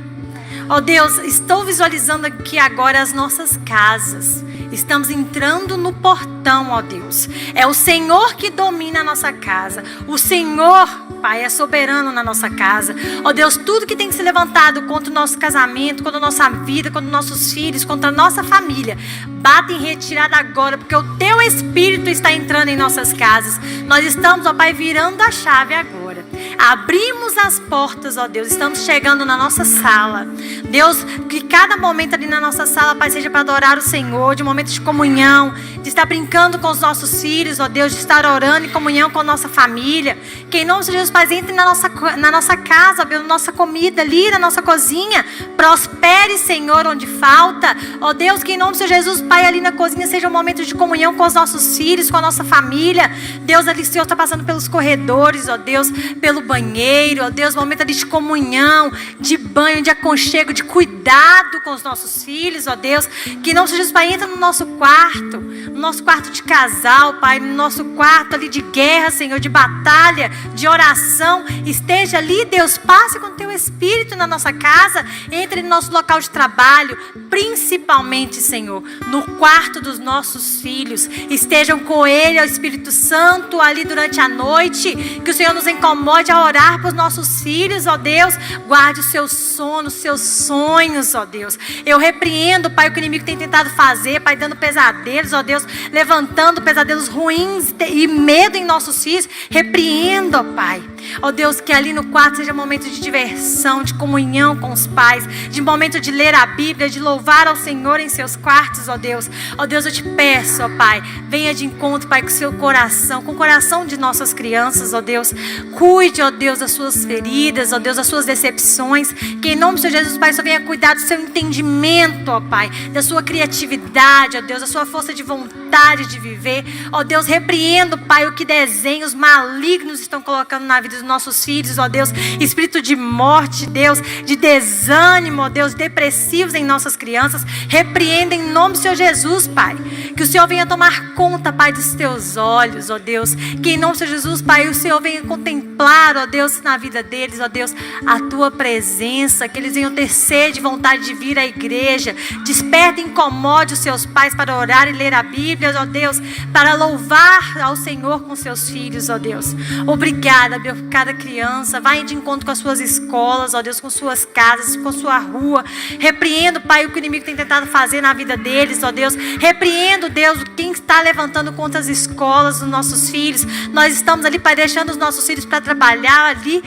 Ó Deus, estou visualizando aqui agora as nossas casas. Estamos entrando no portão, ó Deus. É o Senhor que domina a nossa casa. O Senhor, Pai, é soberano na nossa casa. Ó Deus, tudo que tem se levantado contra o nosso casamento, contra a nossa vida, contra os nossos filhos, contra a nossa família, bata em retirada agora, porque o Teu Espírito está entrando em nossas casas. Nós estamos, ó Pai, virando a chave agora. Abrimos as portas, ó Deus. Estamos chegando na nossa sala. Deus, que cada momento ali na nossa sala, Pai, seja para adorar o Senhor, de momento de comunhão, de estar brincando com os nossos filhos, ó Deus, de estar orando em comunhão com a nossa família. Que em nome de Jesus, Pai, entre na nossa casa, ó Deus, na nossa comida ali, na nossa cozinha. Prospere, Senhor, onde falta. Ó Deus, que em nome de Jesus, Pai, ali na cozinha seja um momento de comunhão com os nossos filhos, com a nossa família. Deus, ali o Senhor está passando pelos corredores, ó Deus, pelo banheiro, ó Deus, momento ali de comunhão, de banho, de aconchego, de cuidado com os nossos filhos, ó Deus. Que em nome de Jesus, Pai, entra no nosso quarto, no nosso quarto de casal, Pai, no nosso quarto ali de guerra, Senhor, de batalha, de oração. Esteja ali, Deus, passe com o Teu Espírito na nossa casa, entre no nosso local de trabalho, principalmente, Senhor, no quarto dos nossos filhos. Estejam com Ele, ó Espírito Santo, ali durante a noite. Que o Senhor nos incomode a orar para os nossos filhos, ó Deus. Guarde o seu sono, os seus sonhos, ó Deus. Eu repreendo, Pai, o que o inimigo tem tentado fazer, Pai, dando pesadelos, ó Deus, levantando pesadelos ruins e medo em nossos filhos. Repreendo, ó Pai. Ó Deus, que ali no quarto seja momento de diversão, de comunhão com os pais, de momento de ler a Bíblia, de louvar ao Senhor em seus quartos, ó Deus. Ó Deus, eu te peço, ó Pai, venha de encontro, Pai, com o seu coração, com o coração de nossas crianças, ó Deus. Cuide, ó Deus, das suas feridas, ó Deus, das suas decepções. Que em nome do Senhor Jesus, Pai, só venha cuidar do seu entendimento, ó Pai, da sua criatividade, ó Deus, da sua força de vontade de viver. Ó Deus, repreendo, Pai, o que desenhos malignos estão colocando na vida dos nossos filhos, ó Deus. Espírito de morte, Deus, de desânimo, ó Deus, depressivos em nossas crianças. Repreenda em nome do Senhor Jesus, Pai. Que o Senhor venha tomar conta, Pai, dos teus olhos, ó Deus. Que em nome do Senhor Jesus, Pai, o Senhor venha contemplar, ó Deus, na vida deles, ó Deus, a tua presença. Que eles venham ter sede, vontade de vir à igreja. Desperta e incomode os seus pais para orar e ler a Bíblia, ó Deus, para louvar ao Senhor com seus filhos, ó Deus. Obrigada, meu, por cada criança. Vai de encontro com as suas escolas, ó Deus, com suas casas, com sua rua. Repreendo, Pai, o que o inimigo tem tentado fazer na vida deles, ó Deus. Repreendo, Deus, quem está levantando contra as escolas dos nossos filhos. Nós estamos ali, Pai, deixando os nossos filhos para trabalhar ali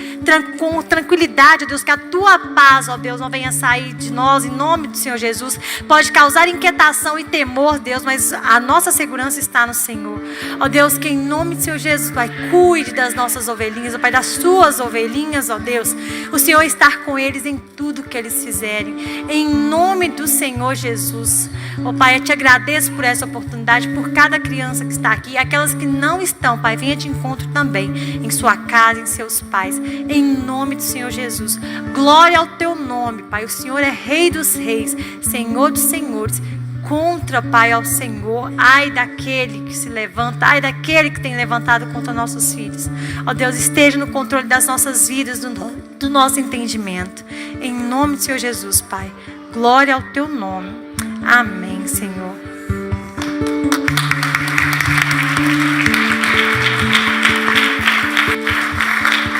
com tranquilidade, ó Deus. Que a tua paz, ó Deus, não venha sair de nós, em nome do Senhor Jesus. Pode causar inquietação e temor, Deus, mas a nossa segurança está no Senhor. Ó Deus, que em nome do Senhor Jesus, Pai, cuide das nossas ovelhinhas, ó Pai, das suas ovelhinhas, ó Deus. O Senhor está com eles em tudo que eles fizerem. Em nome do Senhor Jesus. Ó Pai, eu te agradeço por essa oportunidade, por cada criança que está aqui. Aquelas que não estão, Pai, venha de encontro também em sua casa, em seus pais. Em nome do Senhor Jesus. Glória ao teu nome, Pai. O Senhor é Rei dos reis, Senhor dos senhores. Contra, Pai, ao Senhor. Ai daquele que se levanta, ai daquele que tem levantado contra nossos filhos. Ó Deus, esteja no controle das nossas vidas, do nosso entendimento. Em nome do Senhor Jesus, Pai. Glória ao teu nome. Amém, Senhor.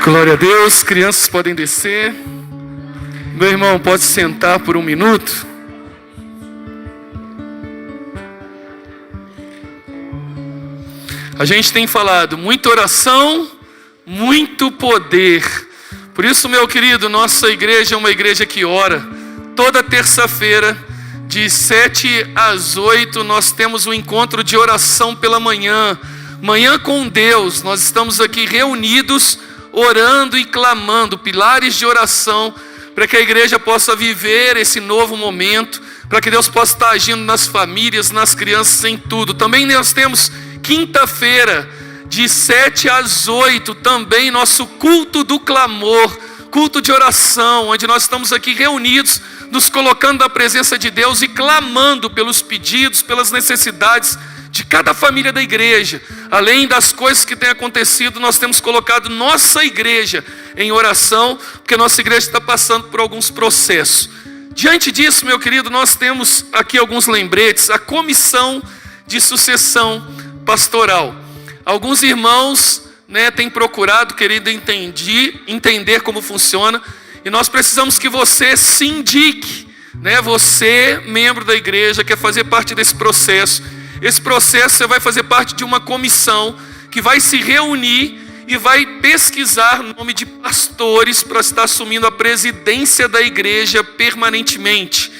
Glória a Deus. Crianças podem descer. Meu irmão, pode sentar por um minuto. A gente tem falado muita oração, muito poder. Por isso, meu querido, nossa igreja é uma igreja que ora. Toda terça-feira, de 7 às 8, nós temos um encontro de oração pela manhã. Manhã com Deus. Nós estamos aqui reunidos, orando e clamando, pilares de oração, para que a igreja possa viver esse novo momento, para que Deus possa estar agindo nas famílias, nas crianças, em tudo. Também nós temos quinta-feira, de 7 às 8, também nosso culto do clamor, culto de oração, onde nós estamos aqui reunidos, nos colocando na presença de Deus e clamando pelos pedidos, pelas necessidades de cada família da igreja. Além das coisas que têm acontecido, nós temos colocado nossa igreja em oração, porque nossa igreja está passando por alguns processos. Diante disso, meu querido, nós temos aqui alguns lembretes. A comissão de sucessão pastoral. Alguns irmãos, têm procurado, querido, entender como funciona, e nós precisamos que você se indique, você, membro da igreja, quer fazer parte desse processo. Esse processo você vai fazer parte de uma comissão que vai se reunir e vai pesquisar o nome de pastores para estar assumindo a presidência da igreja permanentemente.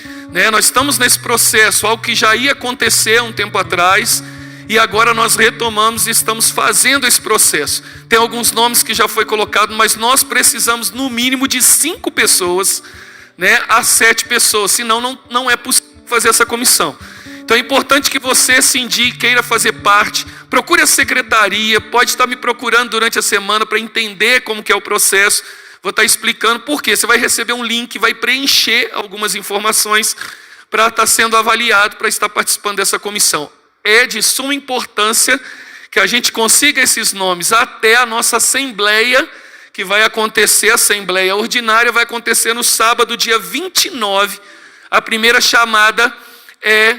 Nós estamos nesse processo, algo que já ia acontecer um tempo atrás, e agora nós retomamos e estamos fazendo esse processo. Tem alguns nomes que já foi colocado, mas nós precisamos no mínimo de 5 pessoas, a 7 pessoas, senão não é possível fazer essa comissão. Então é importante que você se indique, queira fazer parte. Procure a secretaria, pode estar me procurando durante a semana para entender como que é o processo. Vou estar explicando por quê. Você vai receber um link, vai preencher algumas informações para estar sendo avaliado, para estar participando dessa comissão. é de suma importância que a gente consiga esses nomes até a nossa assembleia, que vai acontecer, a assembleia ordinária, vai acontecer no sábado, dia 29. A primeira chamada é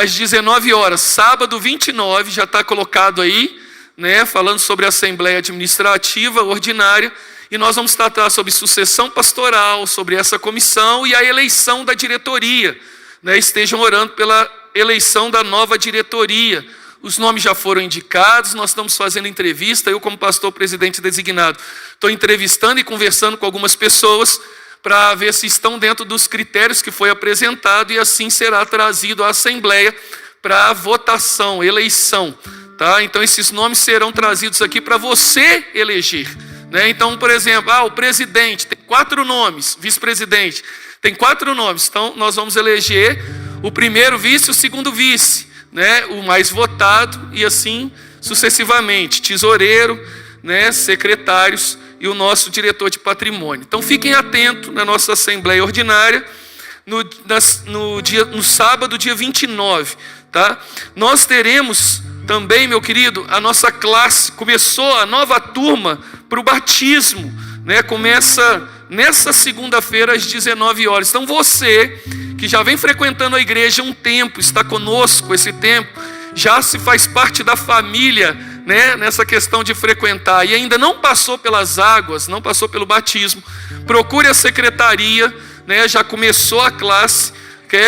às 19 horas. Sábado 29, já está colocado aí, né, falando sobre a assembleia administrativa ordinária. E nós vamos tratar sobre sucessão pastoral, sobre essa comissão e a eleição da diretoria. Né? Estejam orando pela eleição da nova diretoria. Os nomes já foram indicados, nós estamos fazendo entrevista. Eu, como pastor presidente designado, estou entrevistando e conversando com algumas pessoas para ver se estão dentro dos critérios que foi apresentado, e assim será trazido à Assembleia para votação, eleição. Tá? Então esses nomes serão trazidos aqui para você eleger. Né? Então, por exemplo, o presidente tem 4 nomes, vice-presidente tem 4 nomes. Então nós vamos eleger o primeiro vice e o segundo vice, né? O mais votado, e assim sucessivamente, tesoureiro, né? Secretários e o nosso diretor de patrimônio. Então fiquem atentos na nossa assembleia ordinária no sábado, dia 29, tá? Nós teremos também, meu querido, a nossa classe, começou a nova turma para o batismo, né? Começa nessa segunda-feira às 19 horas. Então você que já vem frequentando a igreja um tempo, está conosco esse tempo, já se faz parte da família, né, nessa questão de frequentar, e ainda não passou pelas águas, não passou pelo batismo, procure a secretaria, né, já começou a classe,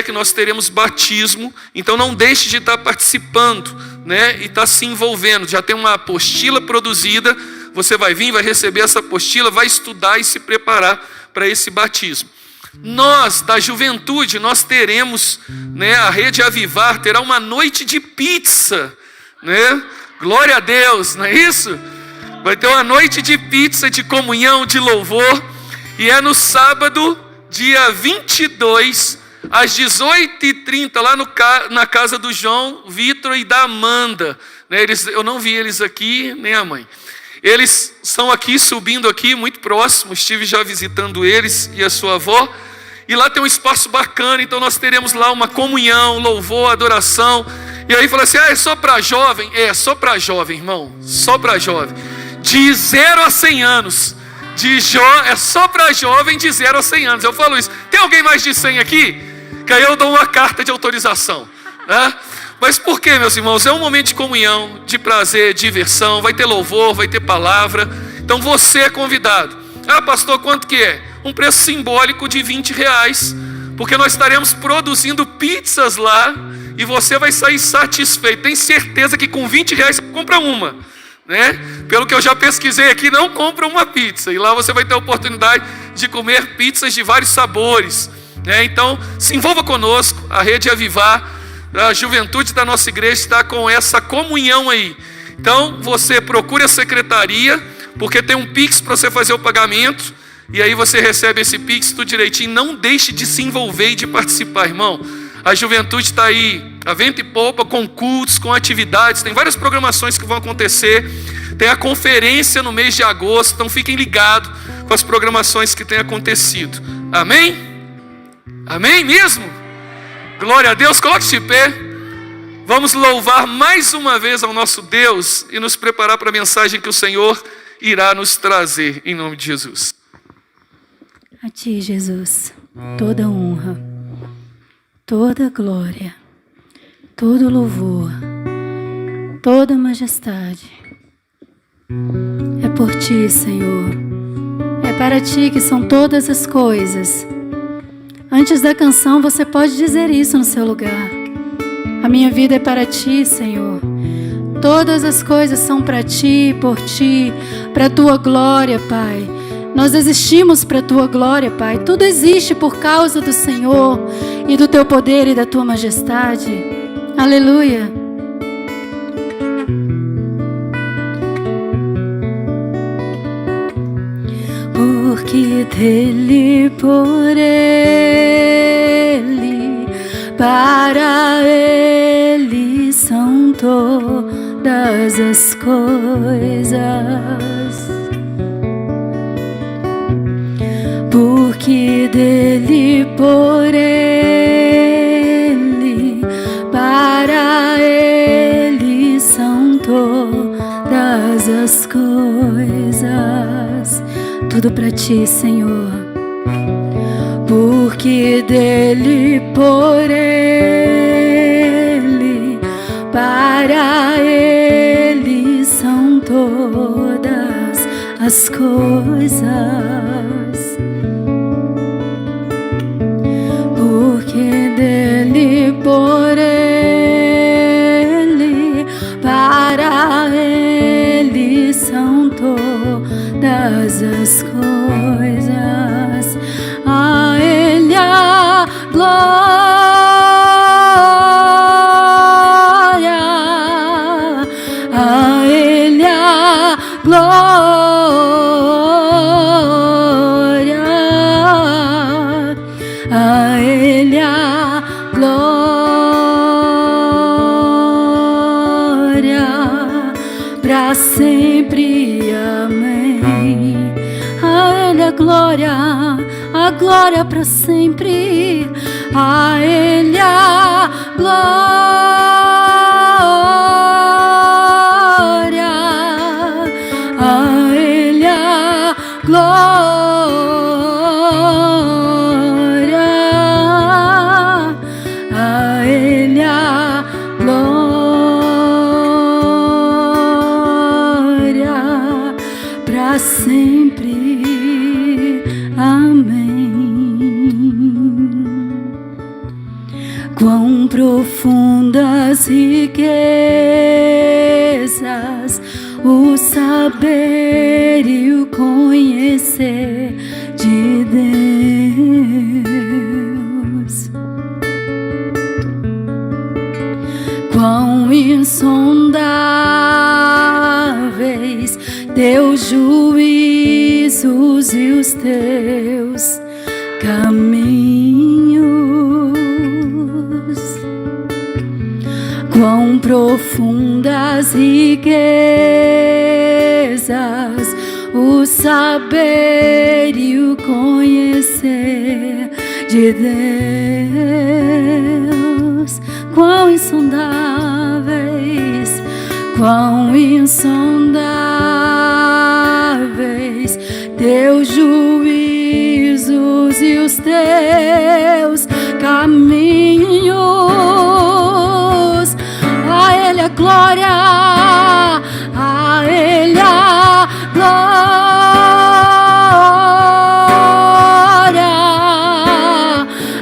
que nós teremos batismo, então não deixe de estar participando, né, e estar se envolvendo. Já tem uma apostila produzida, você vai vir, vai receber essa apostila, vai estudar e se preparar para esse batismo. Nós, da juventude, nós teremos, né, a Rede Avivar terá uma noite de pizza, né? Glória a Deus, não é isso? Vai ter uma noite de pizza, de comunhão, de louvor, e é no sábado, dia 22, às 18h30, lá na casa do João Vitor e da Amanda, né? Eu não vi eles aqui, nem a mãe. Eles são aqui, subindo aqui, muito próximos, estive já visitando eles e a sua avó, e lá tem um espaço bacana, então nós teremos lá uma comunhão, louvor, adoração. E aí fala assim, é só para jovem? É só para jovem, irmão, só para jovem, de 0 a 100 anos, é só para jovem de 0 a 100 anos, eu falo isso. Tem alguém mais de 100 aqui? Que aí eu dou uma carta de autorização, né? Mas por quê, meus irmãos? É um momento de comunhão, de prazer, diversão, vai ter louvor, vai ter palavra. Então você é convidado. Pastor, quanto que é? Um preço simbólico de R$20, porque nós estaremos produzindo pizzas lá, e você vai sair satisfeito. Tem certeza que com R$20 você compra uma, né? Pelo que eu já pesquisei aqui, não compra uma pizza, e lá você vai ter a oportunidade de comer pizzas de vários sabores, né? Então se envolva conosco, a Rede Avivar, a juventude da nossa igreja está com essa comunhão aí. Então você procure a secretaria, porque tem um Pix para você fazer o pagamento, e aí você recebe esse Pix tudo direitinho. Não deixe de se envolver e de participar, irmão. A juventude está aí, a vento e popa, com cultos, com atividades, tem várias programações que vão acontecer. Tem a conferência no mês de agosto, então fiquem ligados com as programações que têm acontecido. Amém? Amém mesmo? Glória a Deus, coloque-se de pé. Vamos louvar mais uma vez ao nosso Deus e nos preparar para a mensagem que o Senhor irá nos trazer, em nome de Jesus.
A Ti, Jesus, toda honra, toda glória, todo louvor, toda majestade. É por Ti, Senhor. É para Ti que são todas as coisas. Antes da canção, você pode dizer isso no seu lugar. A minha vida é para Ti, Senhor. Todas as coisas são para Ti, por Ti, para a Tua glória, Pai. Nós existimos para a Tua glória, Pai. Tudo existe por causa do Senhor e do Teu poder e da Tua majestade. Aleluia. Porque dele, por Ele, para Ele são todas as coisas. Porque dele, por Ele, para Ele tudo para ti, Senhor. Porque dele, por ele, para ele são todas as coisas. Porque dele, por ele, para ele são todas as coisas. A ele a glória, a ele a glória, a ele a glória, para sempre, amém. A ele a glória para sempre. A ele a glória, a ele a glória, a ele a glória, para sempre, amém. Quão profundas riquezas o saber e o conhecer de Deus. Quão insondáveis teus juízos e os teus caminhos. Quão profundas riquezas o saber e o conhecer de Deus. Quão insondáveis, quão insondáveis teus juízos e os teus caminhos. A ele a glória, a ele a glória,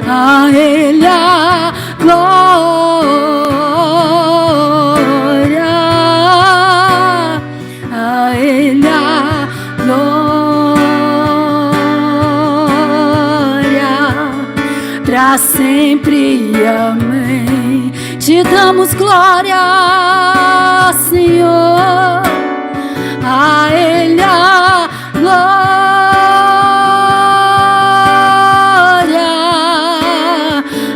a ele a glória, a ele a glória, para sempre, amém. Te damos glória, Senhor, a ele a glória,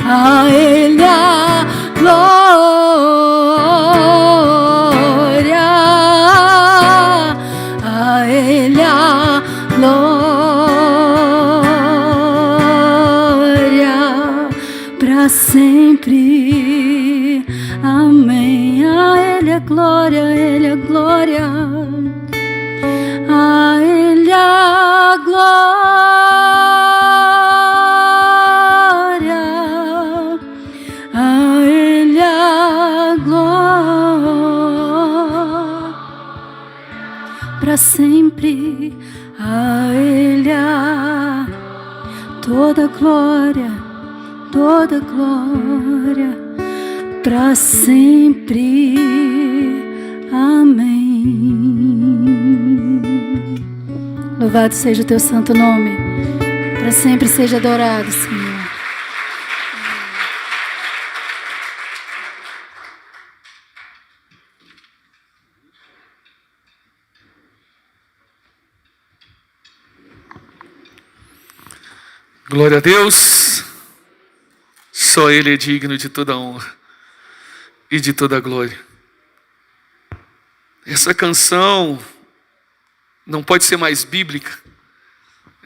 a ele a glória, a ele a glória, para sempre, amém. A ele a glória, a ele a glória, a ele a glória, a ele a glória, para sempre. A ele a toda glória, toda glória, para sempre, amém. Louvado seja o teu santo nome, para sempre seja adorado, Senhor.
Glória a Deus. Só Ele é digno de toda honra e de toda glória. Essa canção não pode ser mais bíblica.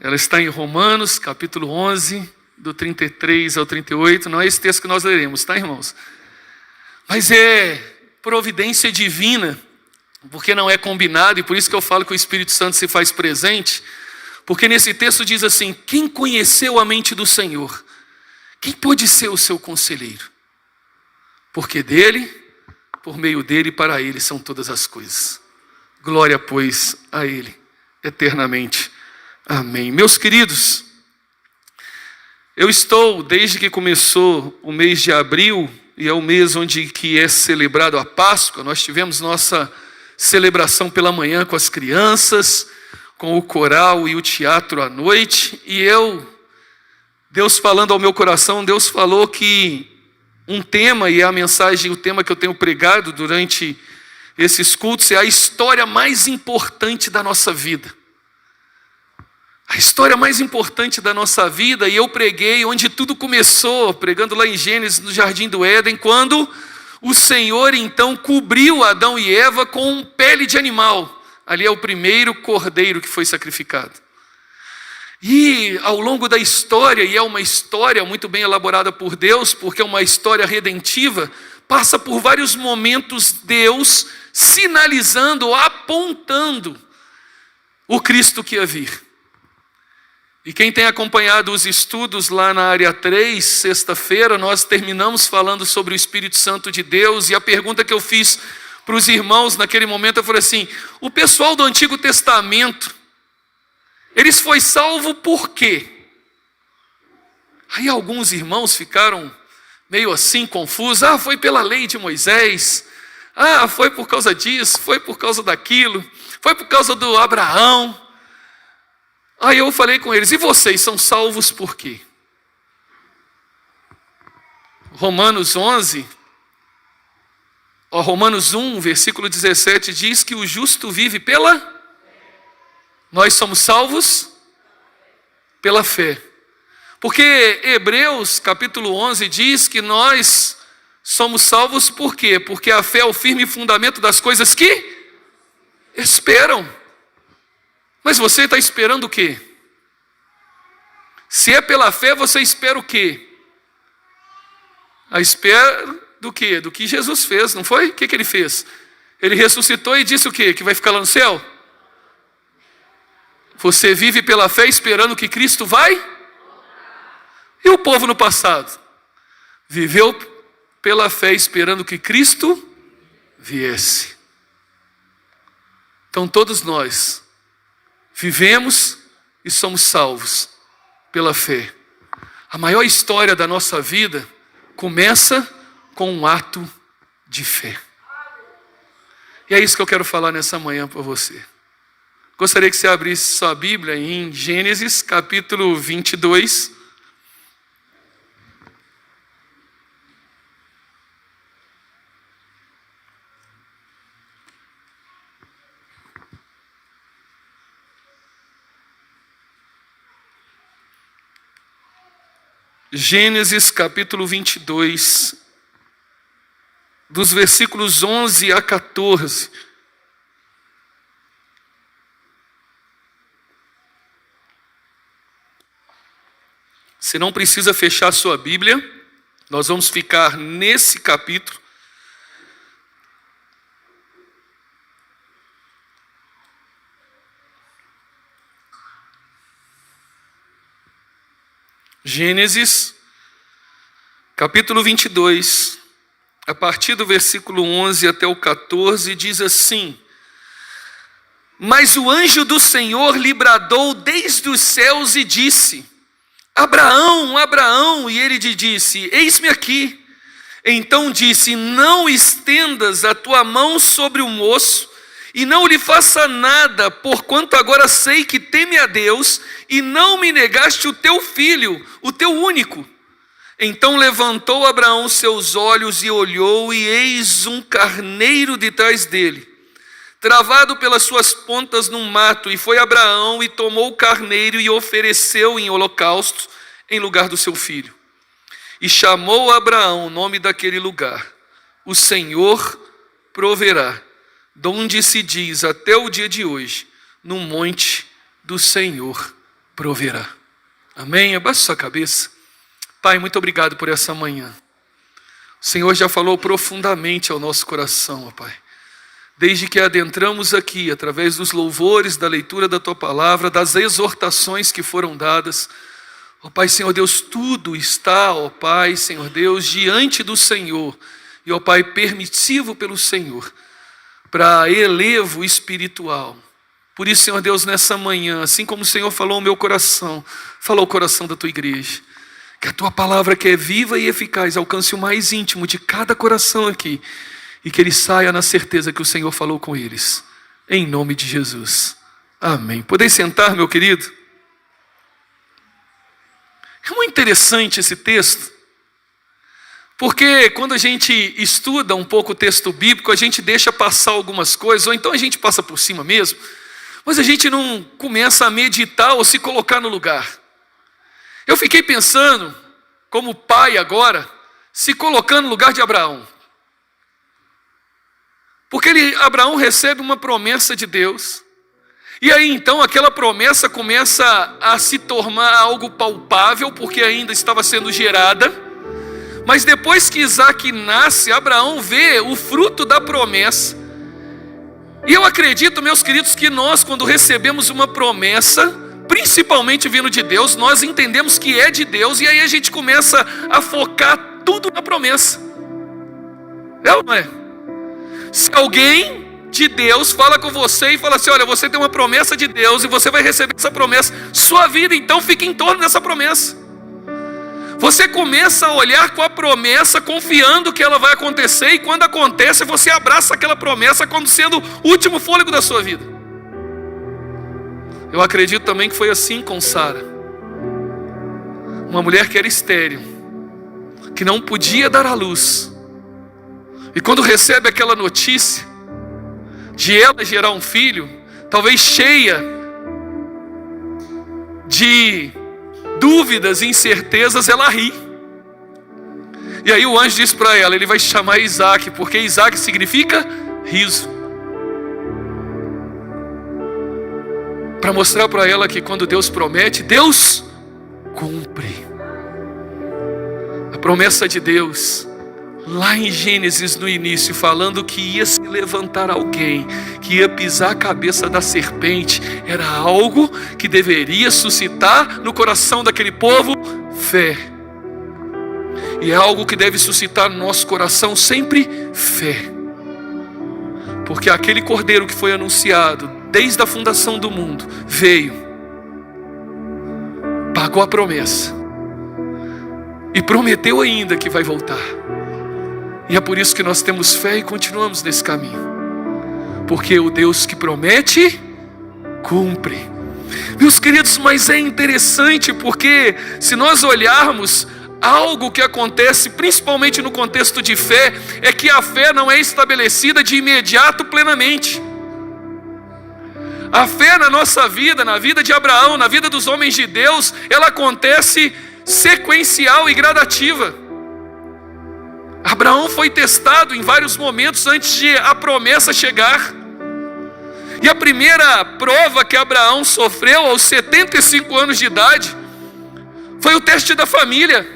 Ela está em Romanos, capítulo 11, do 33 ao 38. Não é esse texto que nós leremos, tá, irmãos? Mas é providência divina, porque não é combinado, e por isso que eu falo que o Espírito Santo se faz presente, Porque nesse texto diz assim: quem conheceu a mente do Senhor? Quem pode ser o seu conselheiro? Porque dele, por meio dele e para ele são todas as coisas. Glória, pois, a ele, eternamente. Amém. Meus queridos, eu estou, desde que começou o mês de abril, e é o mês onde que é celebrado a Páscoa, nós tivemos nossa celebração pela manhã com as crianças, com o coral e o teatro à noite, e Deus falando ao meu coração, Deus falou que um tema, e a mensagem, o tema que eu tenho pregado durante esses cultos, é a história mais importante da nossa vida. A história mais importante da nossa vida, e eu preguei onde tudo começou, pregando lá em Gênesis, no Jardim do Éden, quando o Senhor então cobriu Adão e Eva com pele de animal. Ali é o primeiro cordeiro que foi sacrificado. E ao longo da história, e é uma história muito bem elaborada por Deus, porque é uma história redentiva, passa por vários momentos Deus sinalizando, apontando o Cristo que ia vir. E quem tem acompanhado os estudos lá na área 3, sexta-feira, nós terminamos falando sobre o Espírito Santo de Deus, e a pergunta que eu fiz para os irmãos naquele momento, eu falei assim: o pessoal do Antigo Testamento, eles foi salvo por quê? Aí alguns irmãos ficaram meio assim confusos. Foi pela lei de Moisés. Foi por causa disso, foi por causa daquilo, foi por causa do Abraão. Aí eu falei com eles: e vocês são salvos por quê? Romanos 1, versículo 17 diz que o justo vive pela... Nós somos salvos pela fé. Porque Hebreus capítulo 11 diz que nós somos salvos por quê? Porque a fé é o firme fundamento das coisas que esperam. Mas você está esperando o quê? Se é pela fé, você espera o quê? A espera do quê? Do que Jesus fez, não foi? O que ele fez? Ele ressuscitou e disse o quê? Que vai ficar lá no céu? Você vive pela fé esperando que Cristo vai? E o povo no passado? Viveu pela fé esperando que Cristo viesse. Então todos nós vivemos e somos salvos pela fé. A maior história da nossa vida começa com um ato de fé. E é isso que eu quero falar nessa manhã para você. Gostaria que você abrisse sua Bíblia em Gênesis capítulo 22. Gênesis capítulo 22, dos versículos 11 a 14. Você não precisa fechar sua Bíblia, nós vamos ficar nesse capítulo. Gênesis, capítulo 22, a partir do versículo 11 até o 14, diz assim: Mas o anjo do Senhor lhe bradou desde os céus e disse: Abraão, Abraão, e ele lhe disse: Eis-me aqui. Então disse: Não estendas a tua mão sobre o moço, e não lhe faça nada, porquanto agora sei que teme a Deus, e não me negaste o teu filho, o teu único. Então levantou Abraão seus olhos e olhou, e eis um carneiro de trás dele, travado pelas suas pontas num mato, e foi Abraão e tomou o carneiro e ofereceu em holocausto em lugar do seu filho. E chamou Abraão o nome daquele lugar: O Senhor proverá, donde se diz até o dia de hoje: no monte do Senhor proverá. Amém? Abaixe sua cabeça. Pai, muito obrigado por essa manhã. O Senhor já falou profundamente ao nosso coração, ó Pai. desde que adentramos aqui, através dos louvores, da leitura da Tua Palavra, das exortações que foram dadas. Ó Pai, Senhor Deus, tudo está, ó Pai, Senhor Deus, diante do Senhor. E, ó Pai, permissivo pelo Senhor, para elevo espiritual. Por isso, Senhor Deus, nessa manhã, assim como o Senhor falou ao meu coração, falou ao coração da Tua igreja, que a Tua palavra, que é viva e eficaz, alcance o mais íntimo de cada coração aqui, e que ele saia na certeza que o Senhor falou com eles. Em nome de Jesus. Amém. Podeis sentar, meu querido? É muito interessante esse texto, porque quando a gente estuda um pouco o texto bíblico, a gente deixa passar algumas coisas, ou então a gente passa por cima mesmo, mas a gente não começa a meditar ou se colocar no lugar. Eu fiquei pensando, como pai agora, se colocando no lugar de Abraão. Porque Abraão recebe uma promessa de Deus, e aí então aquela promessa começa a se tornar algo palpável, porque ainda estava sendo gerada. Mas depois que Isaac nasce, Abraão vê o fruto da promessa. E eu acredito, meus queridos, que nós, quando recebemos uma promessa, principalmente vindo de Deus, nós entendemos que é de Deus, e aí a gente começa a focar tudo na promessa. É ou não é? Se alguém de Deus fala com você e fala assim: olha, você tem uma promessa de Deus e você vai receber essa promessa, sua vida então fica em torno dessa promessa. Você começa a olhar com a promessa, confiando que ela vai acontecer, e quando acontece, você abraça aquela promessa como sendo o último fôlego da sua vida. Eu acredito também que foi assim com Sara, uma mulher que era estéril, que não podia dar à luz, e quando recebe aquela notícia de ela gerar um filho, talvez cheia de dúvidas e incertezas, ela ri. E aí o anjo diz para ela: ele vai chamar Isaac, porque Isaac significa riso. Para mostrar para ela que quando Deus promete, Deus cumpre. A promessa de Deus, lá em Gênesis no início, falando que ia se levantar alguém que ia pisar a cabeça da serpente, era algo que deveria suscitar no coração daquele povo fé. E é algo que deve suscitar no nosso coração sempre fé. Porque aquele cordeiro que foi anunciado desde a fundação do mundo veio, pagou a promessa e prometeu ainda que vai voltar. E é por isso que nós temos fé e continuamos nesse caminho. Porque o Deus que promete, cumpre. Meus queridos, mas é interessante porque se nós olharmos, algo que acontece principalmente no contexto de fé, é que a fé não é estabelecida de imediato plenamente. A fé na nossa vida, na vida de Abraão, na vida dos homens de Deus, ela acontece sequencial e gradativa. Abraão foi testado em vários momentos antes de a promessa chegar. E a primeira prova que Abraão sofreu aos 75 anos de idade foi o teste da família.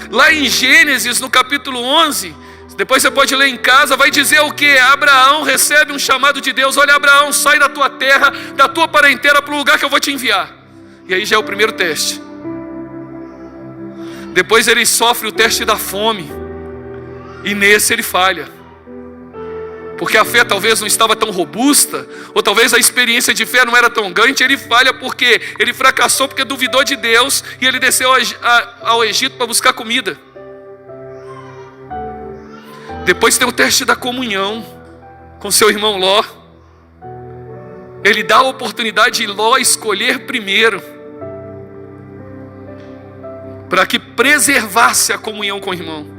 Lá em Gênesis, no capítulo 11, depois você pode ler em casa, vai dizer o que? Abraão recebe um chamado de Deus: olha, Abraão, sai da tua terra, da tua parentela, para o lugar que eu vou te enviar. E aí já é o primeiro teste. Depois ele sofre o teste da fome, e nesse ele falha, porque a fé talvez não estava tão robusta, ou talvez a experiência de fé não era tão grande. Ele falha porque ele fracassou, porque duvidou de Deus, e ele desceu ao Egito para buscar comida. Depois tem o teste da comunhão com seu irmão Ló. Ele dá a oportunidade de Ló escolher primeiro, para que preservasse a comunhão com o irmão.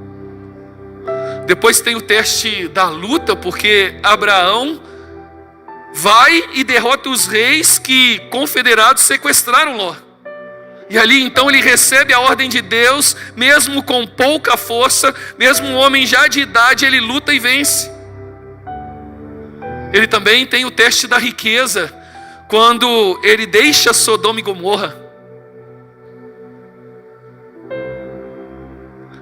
Depois tem o teste da luta, porque Abraão vai e derrota os reis que, confederados, sequestraram Ló. E ali então ele recebe a ordem de Deus, mesmo com pouca força, mesmo um homem já de idade, ele luta e vence. Ele também tem o teste da riqueza, quando ele deixa Sodoma e Gomorra.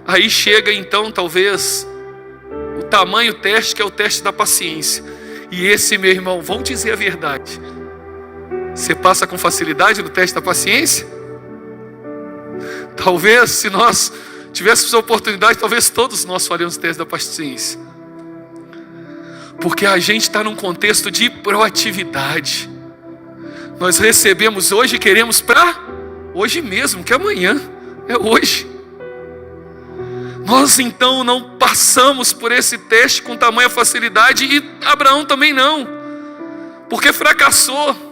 Aí chega então talvez o tamanho teste, que é o teste da paciência. E esse, meu irmão, vamos dizer a verdade, você passa com facilidade no teste da paciência? Talvez, se nós tivéssemos a oportunidade, talvez todos nós faríamos o teste da paciência. Porque a gente está num contexto de proatividade. Nós recebemos hoje e queremos para hoje mesmo, que amanhã é hoje. Nós então não passamos por esse teste com tamanha facilidade, e Abraão também não, porque fracassou.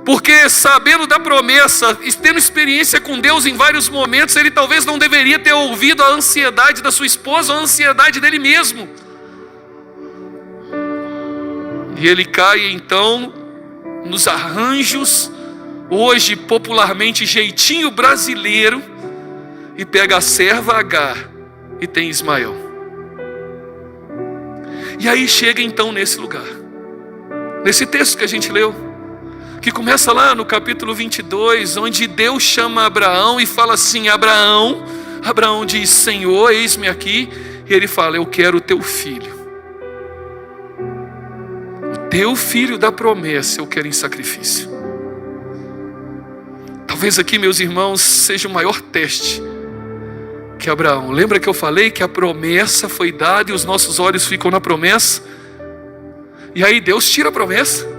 Porque sabendo da promessa e tendo experiência com Deus em vários momentos, ele talvez não deveria ter ouvido a ansiedade da sua esposa, a ansiedade dele mesmo. E ele cai então nos arranjos, hoje popularmente jeitinho brasileiro, e pega a serva Agar e tem Ismael. E aí chega então nesse lugar, nesse texto que a gente leu, que começa lá no capítulo 22, onde Deus chama Abraão e fala assim: Abraão. Abraão diz: Senhor, eis-me aqui. E ele fala: eu quero o teu filho. O teu filho da promessa eu quero em sacrifício. Talvez aqui, meus irmãos, seja o maior teste que Abraão. Lembra que eu falei que a promessa foi dada e os nossos olhos ficam na promessa? E aí Deus tira a promessa.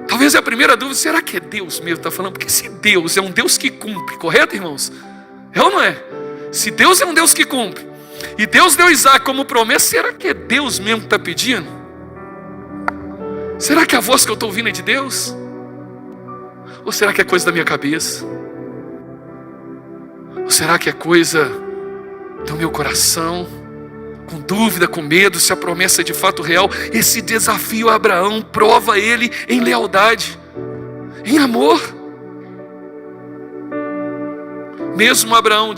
Talvez é a primeira dúvida: será que é Deus mesmo que está falando? Porque se Deus é um Deus que cumpre, correto, irmãos? É ou não é? Se Deus é um Deus que cumpre, e Deus deu Isaac como promessa, será que é Deus mesmo que está pedindo? Será que a voz que eu estou ouvindo é de Deus? Ou será que é coisa da minha cabeça? Ou será que é coisa do meu coração? Com dúvida, com medo, se a promessa é de fato real. Esse desafio a Abraão prova ele em lealdade, em amor. Mesmo Abraão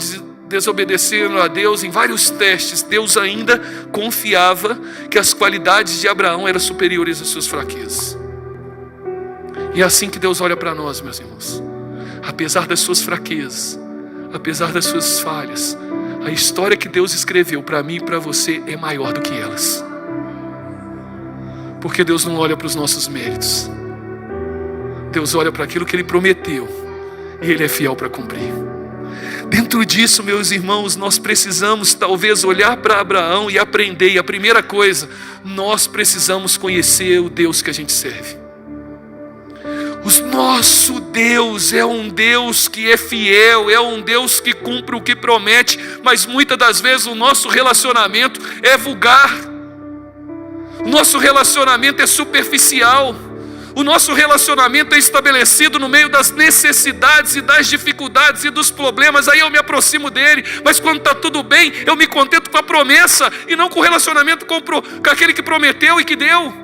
desobedecendo a Deus em vários testes, Deus ainda confiava que as qualidades de Abraão eram superiores às suas fraquezas. E é assim que Deus olha para nós, meus irmãos. Apesar das suas fraquezas, apesar das suas falhas, a história que Deus escreveu para mim e para você é maior do que elas. Porque Deus não olha para os nossos méritos. Deus olha para aquilo que Ele prometeu. E Ele é fiel para cumprir. Dentro disso, meus irmãos, nós precisamos talvez olhar para Abraão e aprender. E a primeira coisa, nós precisamos conhecer o Deus que a gente serve. O nosso Deus é um Deus que é fiel, é um Deus que cumpre o que promete, mas muitas das vezes o nosso relacionamento é vulgar, o nosso relacionamento é superficial, o nosso relacionamento é estabelecido no meio das necessidades e das dificuldades e dos problemas. Aí eu me aproximo dele, mas quando está tudo bem, eu me contento com a promessa e não com o relacionamento com aquele que prometeu e que deu.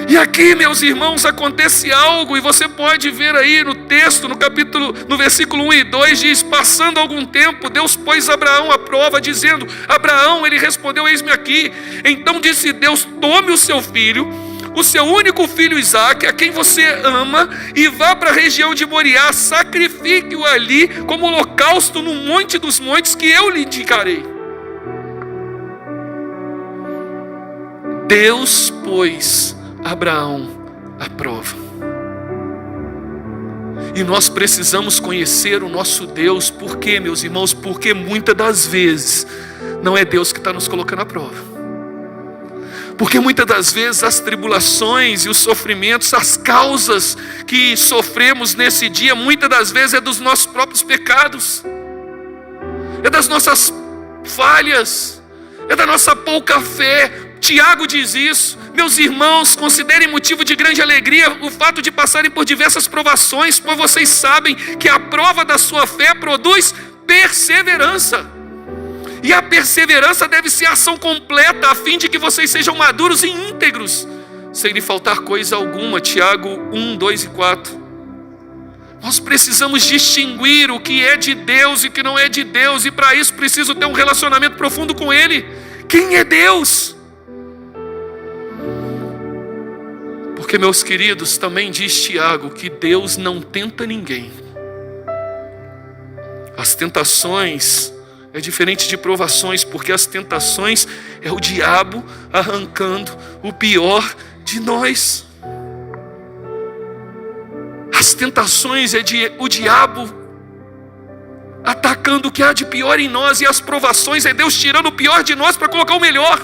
E aqui, meus irmãos, acontece algo, e você pode ver aí no texto, no versículo 1 e 2, diz: passando algum tempo, Deus pôs Abraão à prova, dizendo: Abraão, ele respondeu: eis-me aqui. Então disse Deus: tome o seu filho, o seu único filho Isaque, a quem você ama, e vá para a região de Moriá, sacrifique-o ali como holocausto no monte dos montes que eu lhe indicarei. Deus pôs Abraão à prova. E nós precisamos conhecer o nosso Deus. Por quê, meus irmãos? Porque muitas das vezes não é Deus que está nos colocando à prova. Porque muitas das vezes as tribulações e os sofrimentos, as causas que sofremos nesse dia, muitas das vezes é dos nossos próprios pecados, é das nossas falhas, é da nossa pouca fé. Tiago diz isso: meus irmãos, considerem motivo de grande alegria o fato de passarem por diversas provações, pois vocês sabem que a prova da sua fé produz perseverança. E a perseverança deve ser ação completa, a fim de que vocês sejam maduros e íntegros, sem lhe faltar coisa alguma. Tiago 1, 2 e 4. Nós precisamos distinguir o que é de Deus e o que não é de Deus, e para isso preciso ter um relacionamento profundo com Ele. Quem é Deus? Porque, meus queridos, também diz Tiago que Deus não tenta ninguém. As tentações é diferente de provações, porque as tentações é o diabo arrancando o pior de nós. As tentações é o diabo atacando o que há de pior em nós, e as provações é Deus tirando o pior de nós para colocar o melhor.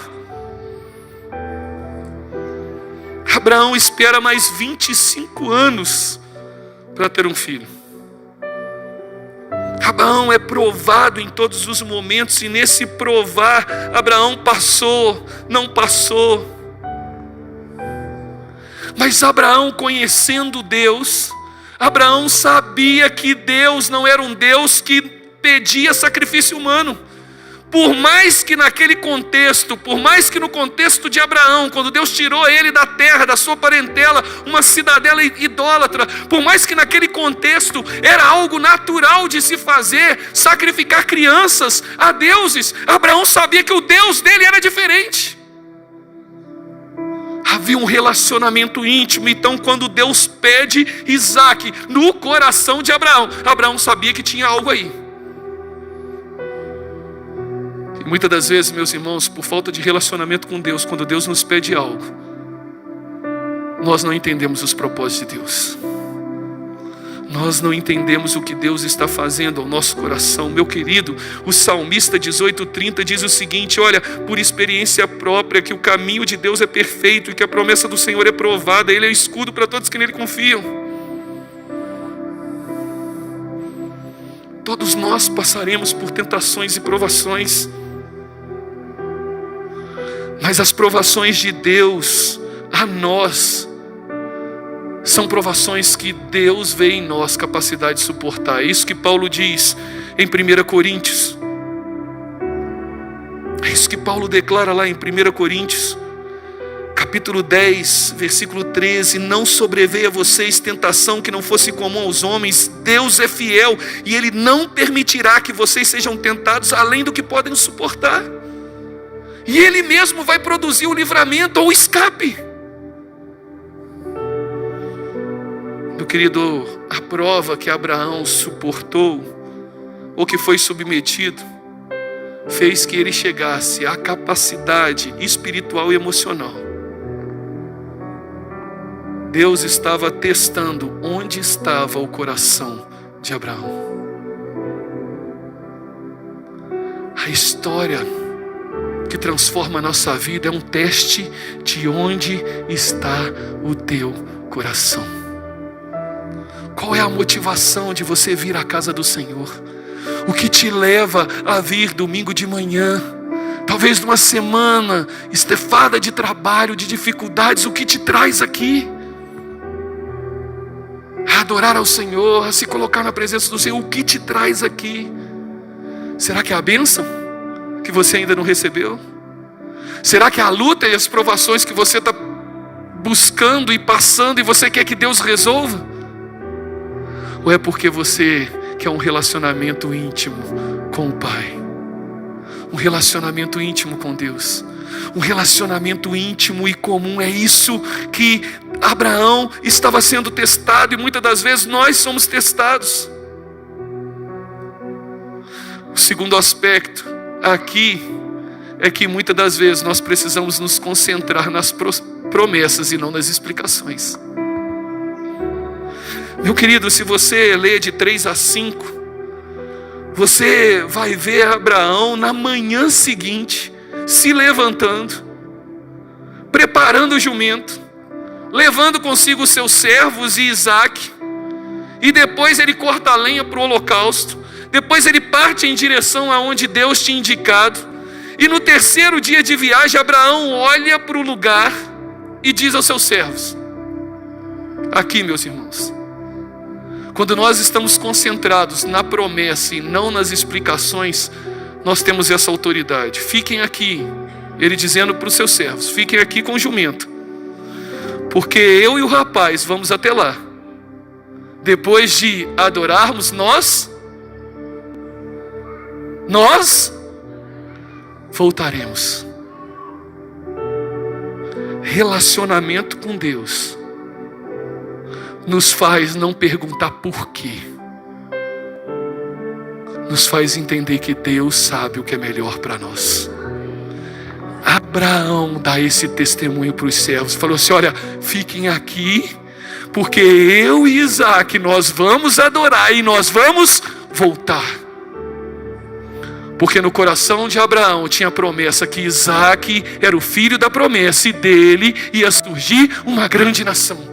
Abraão espera mais 25 anos para ter um filho. Abraão é provado em todos os momentos, e nesse provar, Abraão passou, não passou. Mas Abraão, conhecendo Deus, Abraão sabia que Deus não era um Deus que pedia sacrifício humano. Por mais que naquele contexto, por mais que no contexto de Abraão, quando Deus tirou ele da terra, da sua parentela, uma cidadela idólatra, por mais que naquele contexto era algo natural de se fazer, sacrificar crianças a deuses, Abraão sabia que o Deus dele era diferente. Havia um relacionamento íntimo. Então quando Deus pede Isaque no coração de Abraão, Abraão sabia que tinha algo aí. E muitas das vezes, meus irmãos, por falta de relacionamento com Deus, quando Deus nos pede algo, nós não entendemos os propósitos de Deus. Nós não entendemos o que Deus está fazendo ao nosso coração. Meu querido, o salmista 18:30 diz o seguinte: olha, por experiência própria, que o caminho de Deus é perfeito e que a promessa do Senhor é provada. Ele é escudo para todos que nele confiam. Todos nós passaremos por tentações e provações, mas as provações de Deus a nós são provações que Deus vê em nós capacidade de suportar. É isso que Paulo diz em 1 Coríntios. É isso que Paulo declara lá em 1 Coríntios, capítulo 10, versículo 13. Não sobreveia a vocês tentação que não fosse comum aos homens. Deus é fiel e Ele não permitirá que vocês sejam tentados além do que podem suportar. E Ele mesmo vai produzir o livramento ou o escape. Meu querido, a prova que Abraão suportou, ou que foi submetido, fez que ele chegasse à capacidade espiritual e emocional. Deus estava testando onde estava o coração de Abraão. A história que transforma a nossa vida é um teste de onde está o teu coração. Qual é a motivação de você vir à casa do Senhor? O que te leva a vir domingo de manhã? Talvez numa semana estefada de trabalho, de dificuldades, o que te traz aqui? A adorar ao Senhor, a se colocar na presença do Senhor. O que te traz aqui? Será que é a bênção que você ainda não recebeu? Será que é a luta e as provações que você está buscando e passando e você quer que Deus resolva? Ou é porque você quer um relacionamento íntimo com o Pai? Um relacionamento íntimo com Deus. Um relacionamento íntimo e comum. É isso que Abraão estava sendo testado, e muitas das vezes nós somos testados. O segundo aspecto aqui é que muitas das vezes nós precisamos nos concentrar nas promessas e não nas explicações. Meu querido, se você ler de 3 a 5, você vai ver Abraão na manhã seguinte, se levantando, preparando o jumento, levando consigo os seus servos e Isaque, e depois ele corta a lenha para o holocausto, depois ele parte em direção aonde Deus tinha indicado, e no terceiro dia de viagem, Abraão olha para o lugar e diz aos seus servos: aqui, meus irmãos, quando nós estamos concentrados na promessa e não nas explicações, nós temos essa autoridade. Fiquem aqui, ele dizendo para os seus servos, fiquem aqui com o jumento, porque eu e o rapaz vamos até lá. Depois de adorarmos, nós voltaremos. Relacionamento com Deus nos faz não perguntar por quê. nos faz entender que Deus sabe o que é melhor para nós. Abraão dá esse testemunho para os servos, falou assim: olha, fiquem aqui, porque eu e Isaac nós vamos adorar e nós vamos voltar. Porque no coração de Abraão tinha a promessa que Isaac era o filho da promessa e dele ia surgir uma grande nação.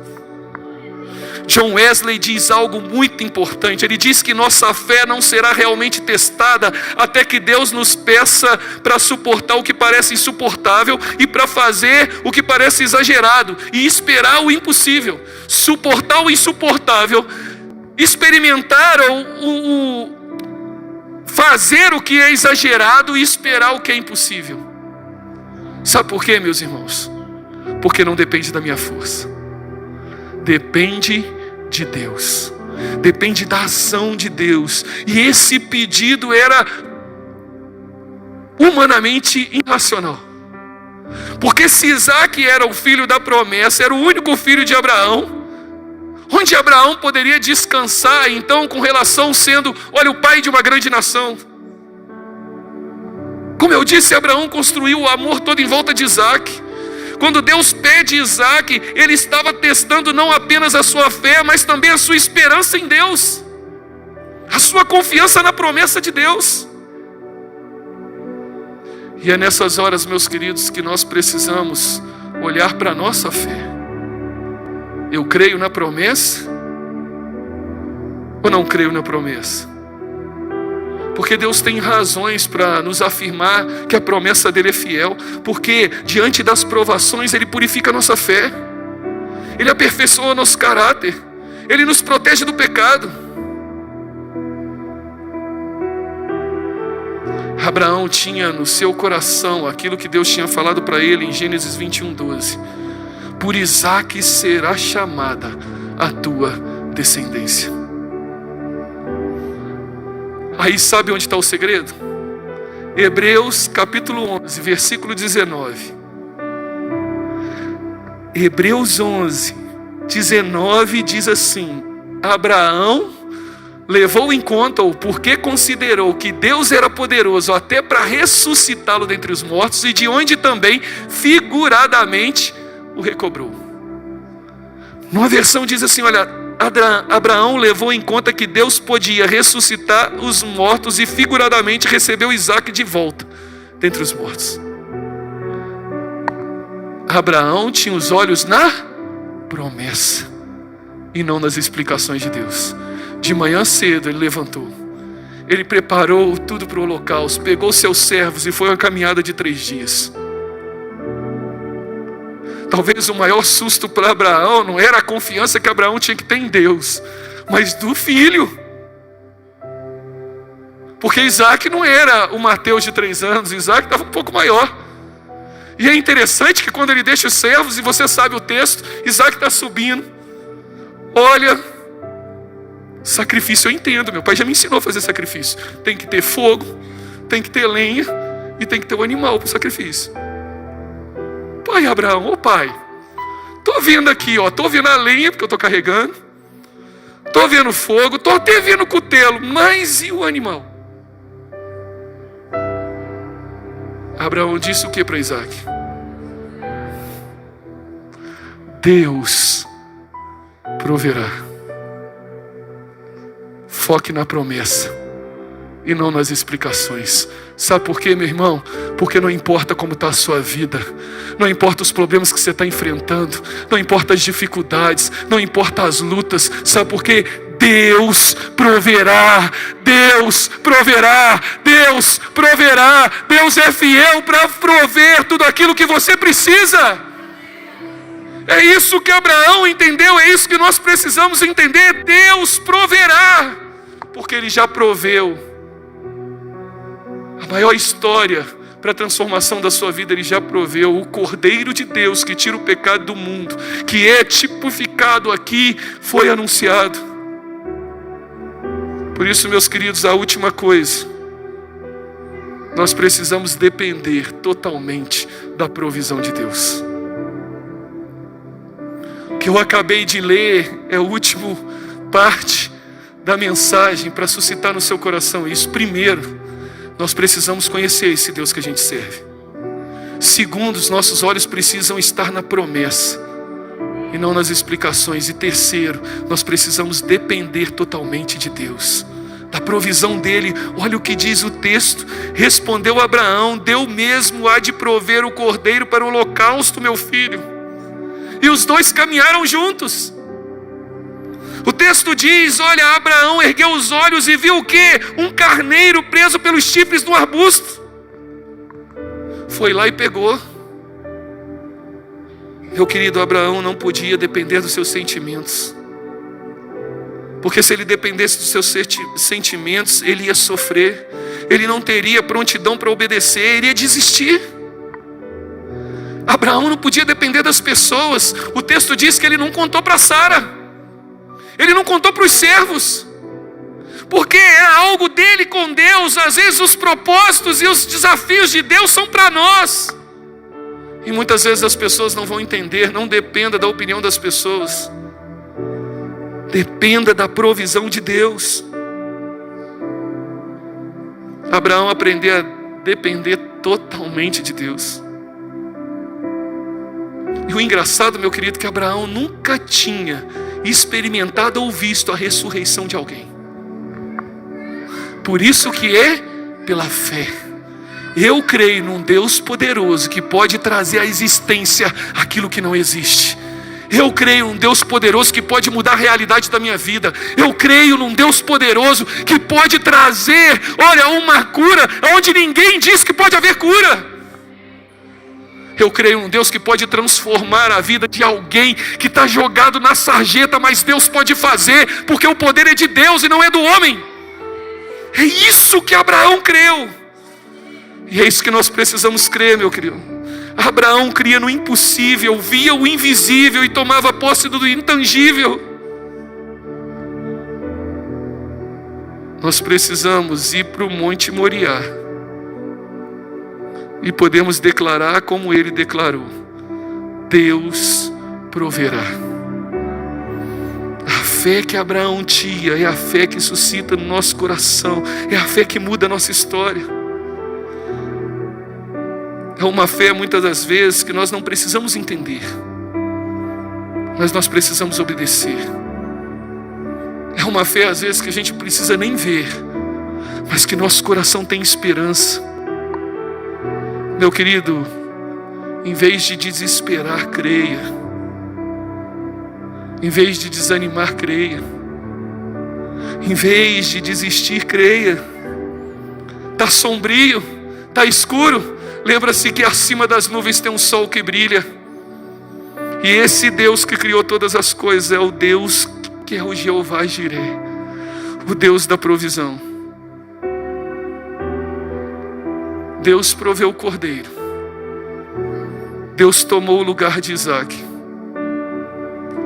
John Wesley diz algo muito importante. Ele diz que nossa fé não será realmente testada até que Deus nos peça para suportar o que parece insuportável e para fazer o que parece exagerado e esperar o impossível. Suportar o insuportável, experimentar fazer o que é exagerado e esperar o que é impossível. Sabe por quê, meus irmãos? Porque não depende da minha força. Depende de Deus. Depende da ação de Deus. E esse pedido era humanamente irracional. Porque se Isaac era o filho da promessa, era o único filho de Abraão, onde Abraão poderia descansar então com relação sendo, olha, o pai de uma grande nação. Como eu disse, Abraão construiu o amor todo em volta de Isaac. Quando Deus pede Isaac, ele estava testando não apenas a sua fé, mas também a sua esperança em Deus, a sua confiança na promessa de Deus. E é nessas horas, meus queridos, que nós precisamos olhar para a nossa fé. Eu creio na promessa ou não creio na promessa? Porque Deus tem razões para nos afirmar que a promessa dele é fiel. Porque diante das provações ele purifica a nossa fé, ele aperfeiçoa nosso caráter, ele nos protege do pecado. Abraão tinha no seu coração aquilo que Deus tinha falado para ele em Gênesis 21:12. Por Isaac será chamada a tua descendência. Aí sabe onde está o segredo? Hebreus capítulo 11, versículo 19. Hebreus 11, 19 diz assim: Abraão levou em conta o porque considerou que Deus era poderoso até para ressuscitá-lo dentre os mortos, e de onde também figuradamente o recobrou. Numa versão diz assim, olha, Abraão levou em conta que Deus podia ressuscitar os mortos e figuradamente recebeu Isaac de volta dentre os mortos. Abraão tinha os olhos na promessa e não nas explicações de Deus. De manhã cedo ele levantou, ele preparou tudo para o holocausto, pegou seus servos e foi uma caminhada de 3 dias. Talvez o maior susto para Abraão não era a confiança que Abraão tinha que ter em Deus, mas do filho. Porque Isaac não era o Mateus de 3 anos, Isaac estava um pouco maior. E é interessante que quando ele deixa os servos, e você sabe o texto, Isaac está subindo. Olha, sacrifício eu entendo, meu pai já me ensinou a fazer sacrifício. Tem que ter fogo, tem que ter lenha e tem que ter um animal para o sacrifício. Pai Abraão, ô pai, tô vendo aqui, ó, tô vendo a lenha porque eu tô carregando, tô vendo fogo, tô até vendo o cutelo, mas e o animal? Abraão disse o que para Isaac? Deus proverá. Foque na promessa e não nas explicações. Sabe por quê, meu irmão? Porque não importa como está a sua vida, não importa os problemas que você está enfrentando, não importa as dificuldades, não importa as lutas. Sabe por quê? Deus proverá, Deus proverá, Deus proverá. Deus é fiel para prover tudo aquilo que você precisa. É isso que Abraão entendeu, é isso que nós precisamos entender. Deus proverá, porque Ele já proveu. A maior história para a transformação da sua vida, Ele já proveu. O Cordeiro de Deus que tira o pecado do mundo, que é tipificado aqui, foi anunciado. Por isso, meus queridos, a última coisa, nós precisamos depender totalmente da provisão de Deus. O que eu acabei de ler é a última parte da mensagem para suscitar no seu coração isso. Primeiro, nós precisamos conhecer esse Deus que a gente serve. Segundo, os nossos olhos precisam estar na promessa e não nas explicações. E terceiro, nós precisamos depender totalmente de Deus, da provisão dele. Olha o que diz o texto: respondeu Abraão: Deus mesmo há de prover o cordeiro para o holocausto, meu filho. E os dois caminharam juntos. O texto diz, olha, Abraão ergueu os olhos e viu o quê? Um carneiro preso pelos chifres no arbusto. Foi lá e pegou. Meu querido, Abraão não podia depender dos seus sentimentos. Porque se ele dependesse dos seus sentimentos, ele ia sofrer. Ele não teria prontidão para obedecer, ele ia desistir. Abraão não podia depender das pessoas. O texto diz que ele não contou para Sara. Ele não contou para os servos. Porque é algo dele com Deus. Às vezes os propósitos e os desafios de Deus são para nós. E muitas vezes as pessoas não vão entender. Não dependa da opinião das pessoas. Dependa da provisão de Deus. Abraão aprendeu a depender totalmente de Deus. E o engraçado, meu querido, que Abraão nunca tinha experimentado ou visto a ressurreição de alguém. Por isso que é pela fé. Eu creio num Deus poderoso que pode trazer à existência aquilo que não existe. Eu creio num Deus poderoso que pode mudar a realidade da minha vida. Eu creio num Deus poderoso que pode trazer, olha, uma cura onde ninguém diz que pode haver cura. Eu creio num Deus que pode transformar a vida de alguém que está jogado na sarjeta, mas Deus pode fazer, porque o poder é de Deus e não é do homem. É isso que Abraão creu. E é isso que nós precisamos crer, meu querido. Abraão cria no impossível, via o invisível e tomava posse do intangível. Nós precisamos ir para o Monte Moriá e podemos declarar como ele declarou: Deus proverá. A fé que Abraão tinha é a fé que suscita no nosso coração, é a fé que muda a nossa história. É uma fé, muitas das vezes, que nós não precisamos entender, mas nós precisamos obedecer. É uma fé, às vezes, que a gente precisa nem ver, mas que nosso coração tem esperança. Meu querido, em vez de desesperar, creia. Em vez de desanimar, creia. Em vez de desistir, creia. Está sombrio, está escuro. Lembra-se que acima das nuvens tem um sol que brilha. E esse Deus que criou todas as coisas é o Deus que é o Jeová Jireh, o Deus da provisão. Deus proveu o cordeiro. Deus tomou o lugar de Isaac.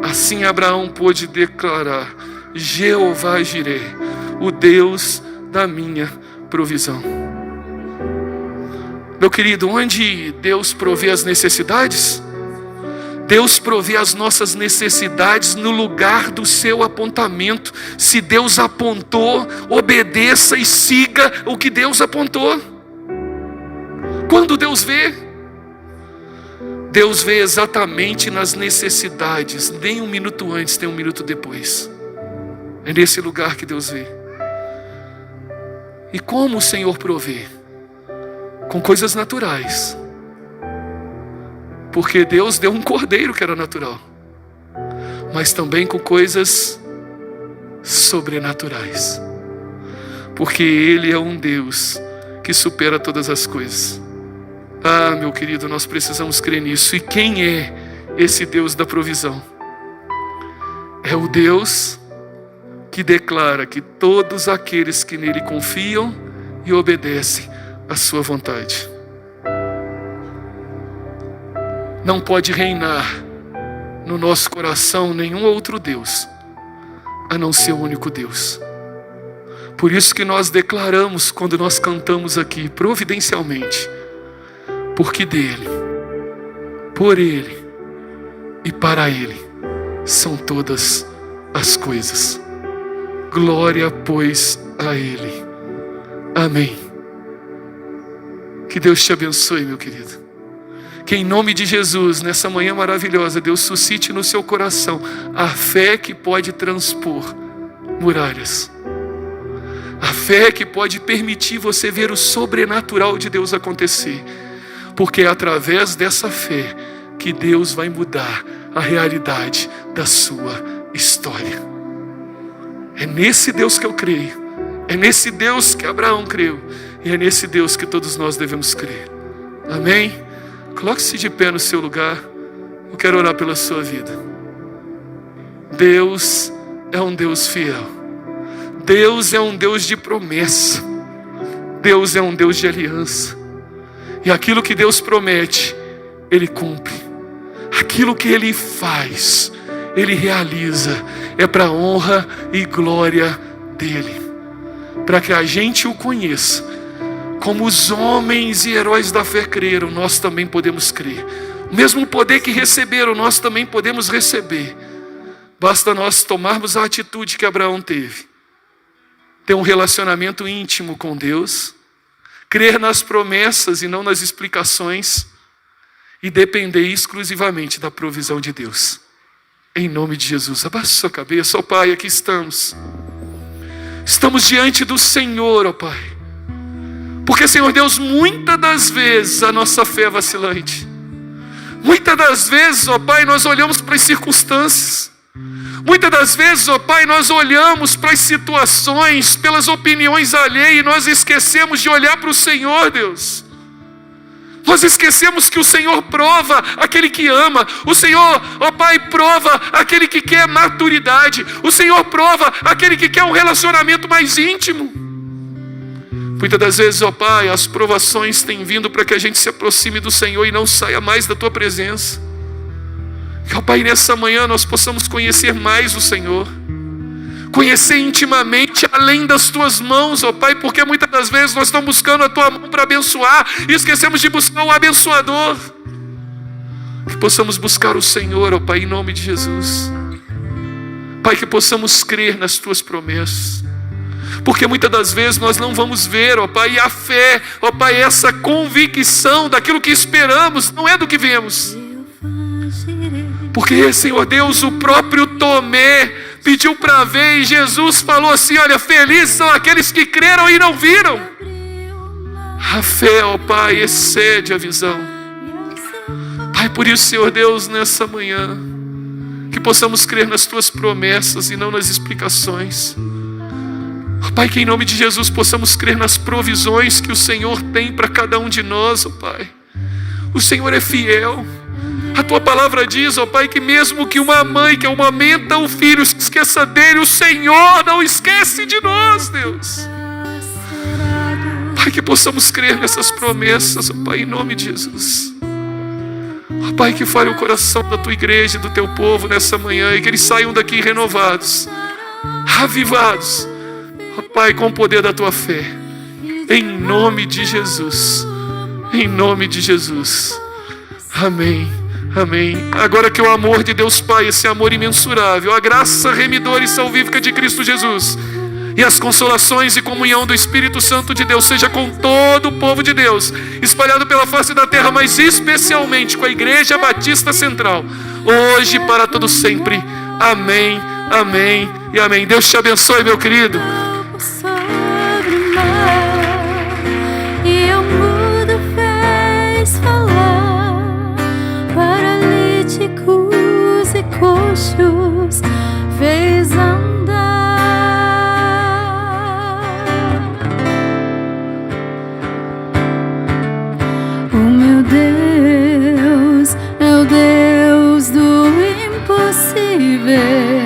Assim Abraão pôde declarar: Jeová Jireh, o Deus da minha provisão. Meu querido, onde Deus provê as necessidades? Deus provê as nossas necessidades no lugar do seu apontamento. Se Deus apontou, obedeça e siga o que Deus apontou. Quando Deus vê exatamente nas necessidades. Nem um minuto antes, nem um minuto depois. É nesse lugar que Deus vê. E como o Senhor provê? Com coisas naturais. Porque Deus deu um cordeiro que era natural. Mas também com coisas sobrenaturais. Porque Ele é um Deus que supera todas as coisas. Ah, meu querido, nós precisamos crer nisso. E quem é esse Deus da provisão? É o Deus que declara que todos aqueles que nele confiam e obedecem à sua vontade. Não pode reinar no nosso coração nenhum outro Deus, a não ser o único Deus. Por isso que nós declaramos quando nós cantamos aqui, providencialmente, porque dele, por ele e para ele são todas as coisas. Glória, pois, a Ele. Amém. Que Deus te abençoe, meu querido. Que em nome de Jesus, nessa manhã maravilhosa, Deus suscite no seu coração a fé que pode transpor muralhas. A fé que pode permitir você ver o sobrenatural de Deus acontecer. Porque é através dessa fé que Deus vai mudar a realidade da sua história. É nesse Deus que eu creio. É nesse Deus que Abraão creu. E é nesse Deus que todos nós devemos crer. Amém? Coloque-se de pé no seu lugar. Eu quero orar pela sua vida. Deus é um Deus fiel. Deus é um Deus de promessa. Deus é um Deus de aliança. E aquilo que Deus promete, Ele cumpre. Aquilo que Ele faz, Ele realiza. É para a honra e glória dEle. Para que a gente o conheça. Como os homens e heróis da fé creram, nós também podemos crer. O mesmo poder que receberam, nós também podemos receber. Basta nós tomarmos a atitude que Abraão teve. Ter um relacionamento íntimo com Deus. Crer nas promessas e não nas explicações. E depender exclusivamente da provisão de Deus. Em nome de Jesus. Abaixe sua cabeça. Ó Pai, aqui estamos. Estamos diante do Senhor, ó Pai. Porque, Senhor Deus, muitas das vezes a nossa fé é vacilante. Muitas das vezes, ó Pai, nós olhamos para as circunstâncias. Muitas das vezes, ó Pai, nós olhamos para as situações, pelas opiniões alheias, e nós esquecemos de olhar para o Senhor, Deus. Nós esquecemos que o Senhor prova aquele que ama. O Senhor, ó Pai, prova aquele que quer maturidade. O Senhor prova aquele que quer um relacionamento mais íntimo. Muitas das vezes, ó Pai, as provações têm vindo para que a gente se aproxime do Senhor e não saia mais da Tua presença. Que, ó Pai, nessa manhã nós possamos conhecer mais o Senhor. Conhecer intimamente além das Tuas mãos, ó Pai, porque muitas das vezes nós estamos buscando a Tua mão para abençoar e esquecemos de buscar o abençoador. Que possamos buscar o Senhor, ó Pai, em nome de Jesus. Pai, que possamos crer nas Tuas promessas. Porque muitas das vezes nós não vamos ver, ó Pai, e a fé, ó Pai, essa convicção daquilo que esperamos, não é do que vemos. Porque, Senhor Deus, o próprio Tomé pediu para ver e Jesus falou assim: olha, felizes são aqueles que creram e não viram. A fé, ó Pai, excede a visão. Pai, por isso, Senhor Deus, nessa manhã, que possamos crer nas Tuas promessas e não nas explicações. Pai, que em nome de Jesus possamos crer nas provisões que o Senhor tem para cada um de nós, ó Pai. O Senhor é fiel. A Tua palavra diz, ó Pai, que mesmo que uma mãe que amamenta o filho se esqueça dele, o Senhor não esquece de nós, Deus. Pai, que possamos crer nessas promessas, ó Pai, em nome de Jesus. Ó Pai, que fale o coração da Tua igreja e do Teu povo nessa manhã e que eles saiam daqui renovados, avivados, ó Pai, com o poder da Tua fé. Em nome de Jesus. Em nome de Jesus. Amém. Amém. Agora que o amor de Deus Pai, esse amor imensurável, a graça remidora e salvífica de Cristo Jesus e as consolações e comunhão do Espírito Santo de Deus seja com todo o povo de Deus, espalhado pela face da terra, mas especialmente com a Igreja Batista Central, hoje e para todo sempre. Amém, amém e amém. Deus te abençoe, meu querido.
E o mudo fez falar, paralíticos e coxos fez andar. O meu Deus é o Deus do impossível.